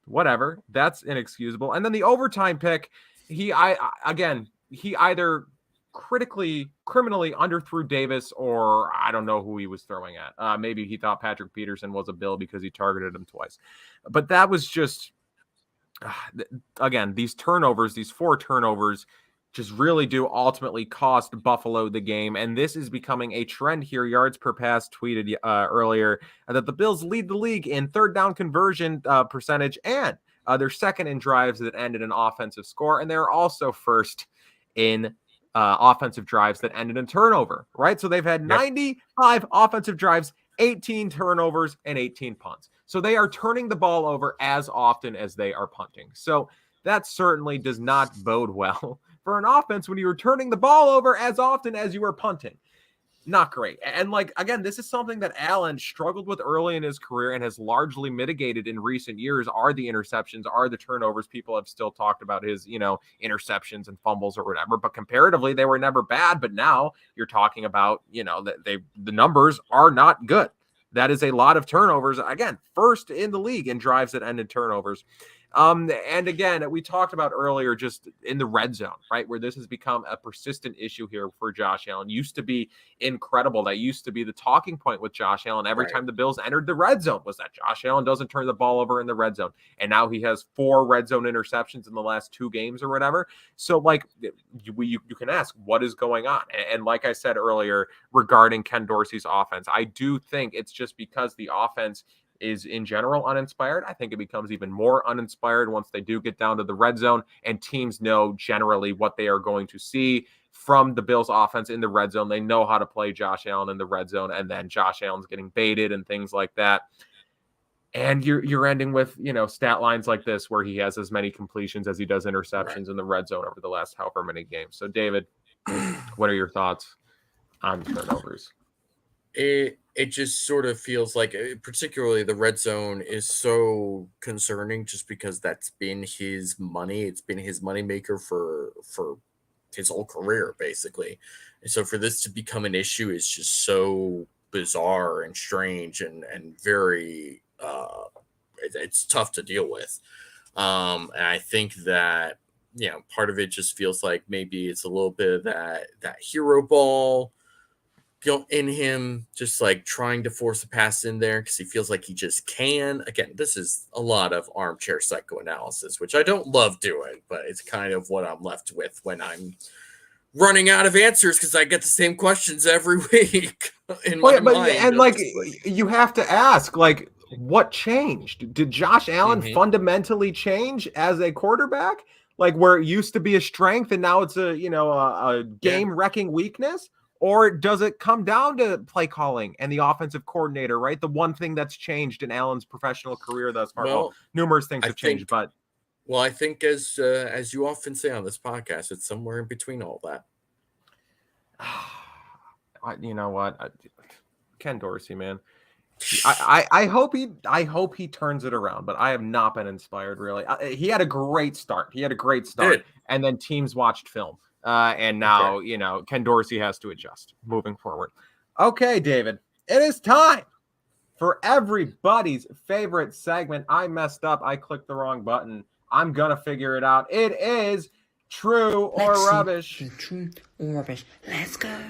Whatever, that's inexcusable. And then the overtime pick, he either criminally underthrew Davis, or I don't know who he was throwing at. Maybe he thought Patrick Peterson was a Bill because he targeted him twice. But that was just, again, these turnovers, these 4 turnovers, just really do ultimately cost Buffalo the game. And this is becoming a trend here. Yards per pass tweeted earlier that the Bills lead the league in third down conversion percentage, and they're second in drives that end in an offensive score. And they're also first in offensive drives that ended in turnover, right? So they've had 95 offensive drives, 18 turnovers, and 18 punts. So they are turning the ball over as often as they are punting. So that certainly does not bode well for an offense when you're turning the ball over as often as you are punting. Not great. And again, this is something that Allen struggled with early in his career and has largely mitigated in recent years, are the interceptions, are the turnovers. People have still talked about his, interceptions and fumbles or whatever, but comparatively they were never bad. But now you're talking about, that the numbers are not good. That is a lot of turnovers. Again, first in the league in drives that ended turnovers. And again, we talked about earlier, just in the red zone, right, where this has become a persistent issue here for Josh Allen. Used to be incredible. That used to be the talking point with Josh Allen every time the Bills entered the red zone, was that Josh Allen doesn't turn the ball over in the red zone. And now he has 4 red zone interceptions in the last 2 games or whatever. So you can ask, what is going on? And like I said earlier regarding Ken Dorsey's offense, I do think it's just because the offense is in general uninspired. I think it becomes even more uninspired once they do get down to the red zone and teams know generally what they are going to see from the Bills offense in the red zone. They know how to play Josh Allen in the red zone, and then Josh Allen's getting baited and things like that. And you're ending with, stat lines like this where he has as many completions as he does interceptions in the red zone over the last however many games. So David, what are your thoughts on turnovers? It just sort of feels like, particularly the red zone is so concerning, just because that's been his money. It's been his moneymaker for his whole career, basically. And so for this to become an issue is just so bizarre and strange and very it's tough to deal with. And I think that, part of it just feels like maybe it's a little bit of that hero ball in him, just like trying to force a pass in there because he feels like he just can. Again, this is a lot of armchair psychoanalysis, which I don't love doing, but it's kind of what I'm left with when I'm running out of answers, because I get the same questions every week in my mind. And you have to ask, what changed? Did Josh Allen fundamentally change as a quarterback? Like where it used to be a strength and now it's a game-wrecking weakness? Or does it come down to play calling and the offensive coordinator, right? The one thing that's changed in Allen's professional career thus far. Well, numerous things have changed, but I think as you often say on this podcast, it's somewhere in between all that. You know what? Ken Dorsey, man. I hope he turns it around, but I have not been inspired really. He had a great start. And then teams watched film. And now, Ken Dorsey has to adjust moving forward. Okay, David, it is time for everybody's favorite segment. I messed up. I clicked the wrong button. I'm going to figure it out. It is true or rubbish. True or rubbish.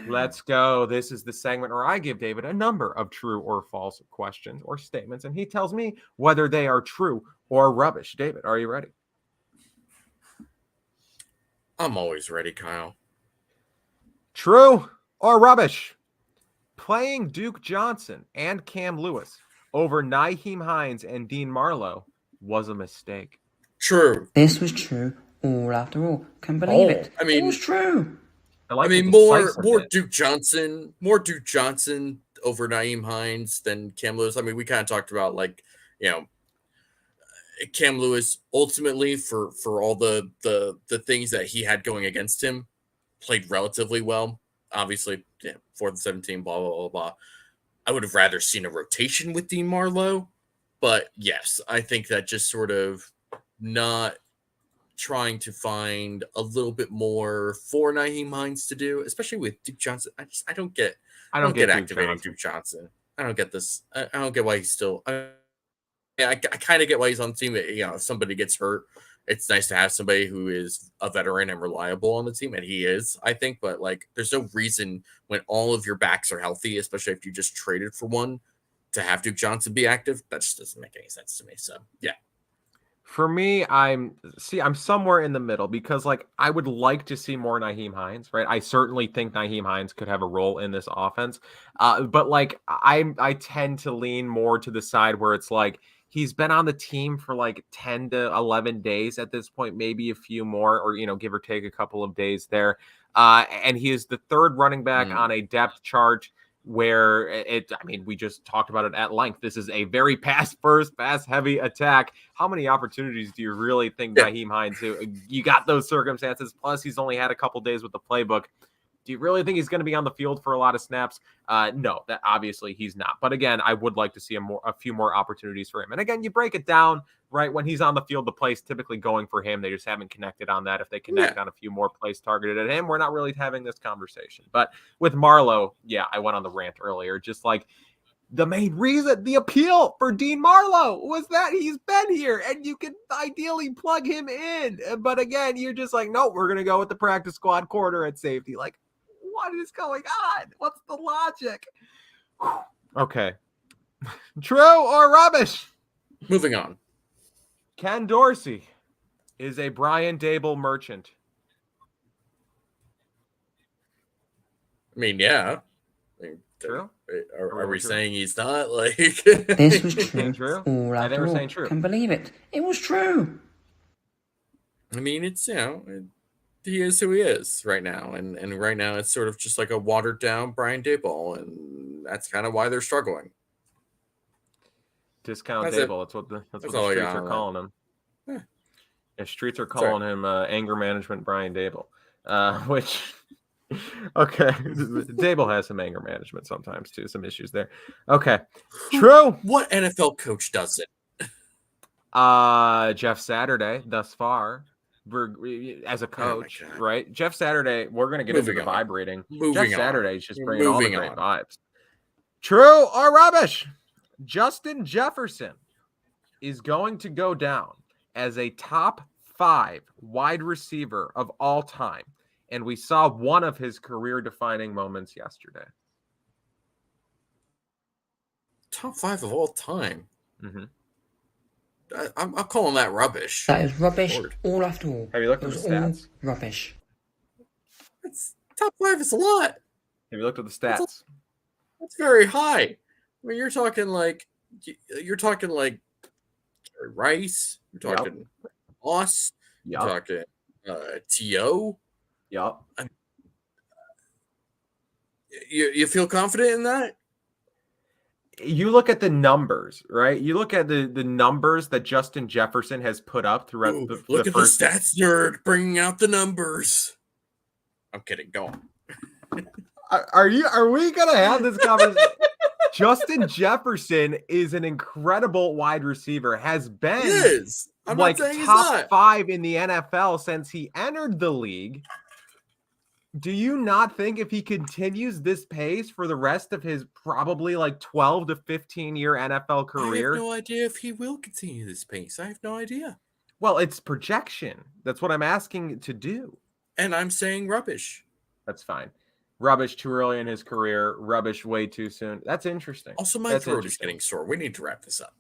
Let's go. This is the segment where I give David a number of true or false questions or statements, and he tells me whether they are true or rubbish. David, are you ready? I'm always ready, Kyle. True or rubbish? Playing Duke Johnson and Cam Lewis over Nyheim Hines and Dean Marlowe was a mistake. True. This was true all after all. Can believe it. I mean, it was true. More Duke Johnson over Nyheim Hines than Cam Lewis. I mean, we kind of talked about Cam Lewis ultimately for all the things that he had going against him played relatively well. Obviously, 4th and 17, blah, blah, blah, blah. I would have rather seen a rotation with Dean Marlowe. But yes, I think that just sort of not trying to find a little bit more for Nyheim Hines to do, especially with Duke Johnson. I don't get activating Duke Johnson. I don't get this. I don't get why he's still. I kind of get why he's on the team. If somebody gets hurt, it's nice to have somebody who is a veteran and reliable on the team, and he is, I think. But there's no reason when all of your backs are healthy, especially if you just traded for one, to have Duke Johnson be active. That just doesn't make any sense to me. So yeah. For me, I'm somewhere in the middle because I would like to see more Nyheim Hines, right? I certainly think Nyheim Hines could have a role in this offense. But I tend to lean more to the side where it's he's been on the team for 10 to 11 days at this point, maybe a few more, or, give or take a couple of days there. And he is the third running back on a depth chart where we just talked about it at length. This is a very pass heavy attack. How many opportunities do you really think Nyheim Hines, you got those circumstances, plus he's only had a couple days with the playbook. Do you really think he's going to be on the field for a lot of snaps? No, that obviously he's not. But again, I would like to see a few more opportunities for him. And again, you break it down, right? When he's on the field, the play's typically going for him. They just haven't connected on that. If they connect on a few more plays targeted at him, we're not really having this conversation. But with Marlowe, I went on the rant earlier. Just the main reason, the appeal for Dean Marlowe was that he's been here and you can ideally plug him in. But again, you're just nope, we're going to go with the practice squad corner at safety. What is going on? What's the logic? Okay. True or rubbish? Moving on. Ken Dorsey is a Brian Dable merchant. I mean, yeah. True? Are we saying he's not? This was true. True? All I after think we're all. saying true. Can believe it. It was true. I mean, it's, he is who he is right now. And right now it's sort of just a watered down Brian Daboll. And that's kind of why they're struggling. Discount Dable. That's what the streets are calling him. Yeah. The streets are calling him anger management Brian Dable. Which, okay. Dable has some anger management sometimes too. Some issues there. Okay. True. What NFL coach does it? Jeff Saturday thus far. As a coach, right? Jeff Saturday, we're going to get into the vibe rating. Jeff Saturday is just bringing all the great vibes. True or rubbish? Justin Jefferson is going to go down as a top 5 wide receiver of all time. And we saw one of his career-defining moments yesterday. Top 5 of all time? Mm-hmm. I'm calling that rubbish. That is rubbish all after all. Have you looked at the stats? Rubbish. It's top 5 is a lot. Have you looked at the stats? That's very high. I mean, you're talking you're talking like Jerry Rice. You're talking Moss. You're talking T.O. Yep. You feel confident in that? You look at the numbers, right? You look at the numbers that Justin Jefferson has put up throughout the first... the stats nerd bringing out the numbers. I'm kidding. Go on. Are we gonna have this conversation? Justin Jefferson is an incredible wide receiver. Has been I'm like not saying top 5 in the NFL since he entered the league. Do you not think if he continues this pace for the rest of his probably like 12 to 15 year NFL career? I have no idea if he will continue this pace. I have no idea. Well, it's projection. That's what I'm asking to do. And I'm saying rubbish. That's fine. Rubbish too early in his career. Rubbish way too soon. That's interesting. Also, my throat is getting sore. We need to wrap this up.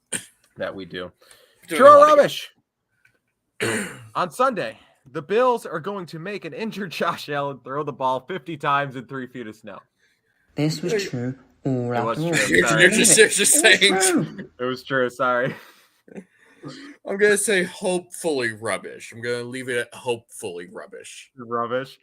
That we do. True rubbish. On Sunday, the Bills are going to make an injured Josh Allen throw the ball 50 times in 3 feet of snow. This was true all after all. You're just saying. It was true. Sorry. I'm going to say hopefully rubbish. I'm going to leave it at hopefully rubbish. Rubbish.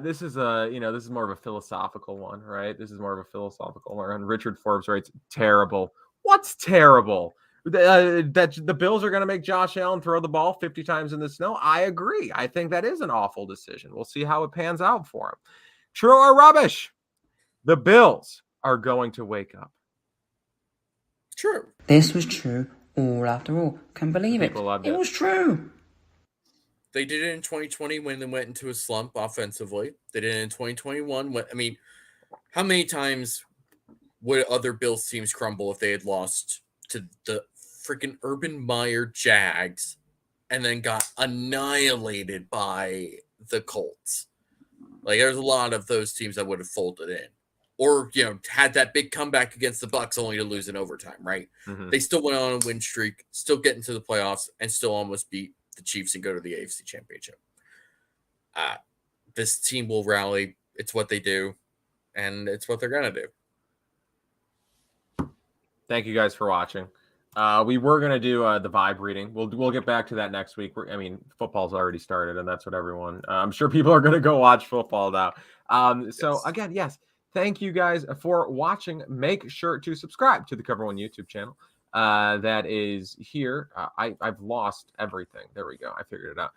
This is more of a philosophical one, right? This is more of a philosophical one. Richard Forbes writes, terrible. What's terrible? That the Bills are going to make Josh Allen throw the ball 50 times in the snow. I agree. I think that is an awful decision. We'll see how it pans out for him. True or rubbish? The Bills are going to wake up. True. This was true all after all. Can't believe it. It was true. They did it in 2020 when they went into a slump offensively. They did it in 2021. How many times would other Bills teams crumble if they had lost to the freaking Urban Meyer Jags and then got annihilated by the Colts? Like, there's a lot of those teams that would have folded in. Or, had that big comeback against the Bucs only to lose in overtime, right? Mm-hmm. They still went on a win streak, still get into the playoffs, and still almost beat the Chiefs and go to the AFC Championship. This team will rally. It's what they do, and it's what they're going to do. Thank you guys for watching. We were going to do the vibe reading. We'll get back to that next week. Football's already started, and that's what everyone... I'm sure people are going to go watch football now. Again, yes, thank you guys for watching. Make sure to subscribe to the Cover One YouTube channel. That is here. I've lost everything. There we go. I figured it out.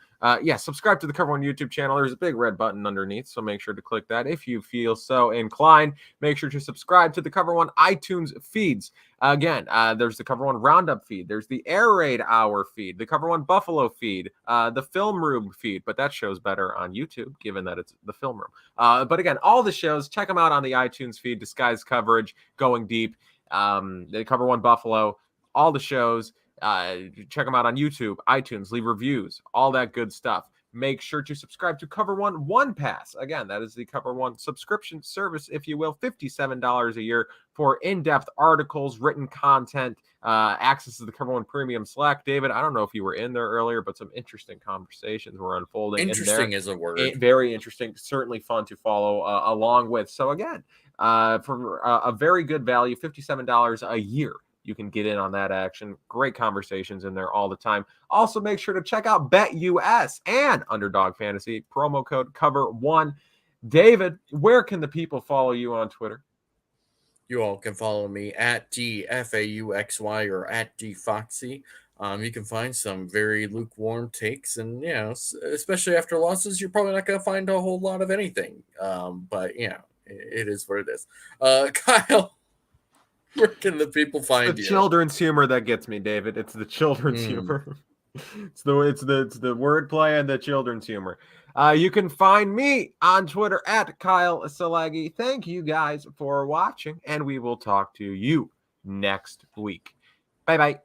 Subscribe to the Cover One YouTube channel. There's a big red button underneath, so make sure to click that if you feel so inclined. Make sure to subscribe to the Cover One iTunes feeds. Again, there's the Cover One Roundup feed. There's the Air Raid Hour feed, the Cover One Buffalo feed, the Film Room feed, but that show's better on YouTube, given that it's the Film Room. But again, all the shows, check them out on the iTunes feed. Disguised Coverage, Going Deep, the Cover One Buffalo, all the shows. Check them out on YouTube, iTunes, leave reviews, all that good stuff. Make sure to subscribe to Cover One Pass. Again, that is the Cover One subscription service, if you will, $57 a year for in-depth articles, written content, access to the Cover One Premium Slack. David, I don't know if you were in there earlier, but some interesting conversations were unfolding. Interesting is a word. Very interesting. Certainly fun to follow along with. So again, for a very good value, $57 a year. You can get in on that action. Great conversations in there all the time. Also, make sure to check out BetUS and Underdog Fantasy. Promo code COVER1. David, where can the people follow you on Twitter? You all can follow me at DFAUXY or at DFoxy. You can find some very lukewarm takes, and especially after losses, you're probably not going to find a whole lot of anything. But it is what it is. Kyle, where can the people find you? The children's humor that gets me, David. It's the children's humor. It's the wordplay and the children's humor. You can find me on Twitter at Kyle Silagyi. Thank you guys for watching, and we will talk to you next week. Bye-bye.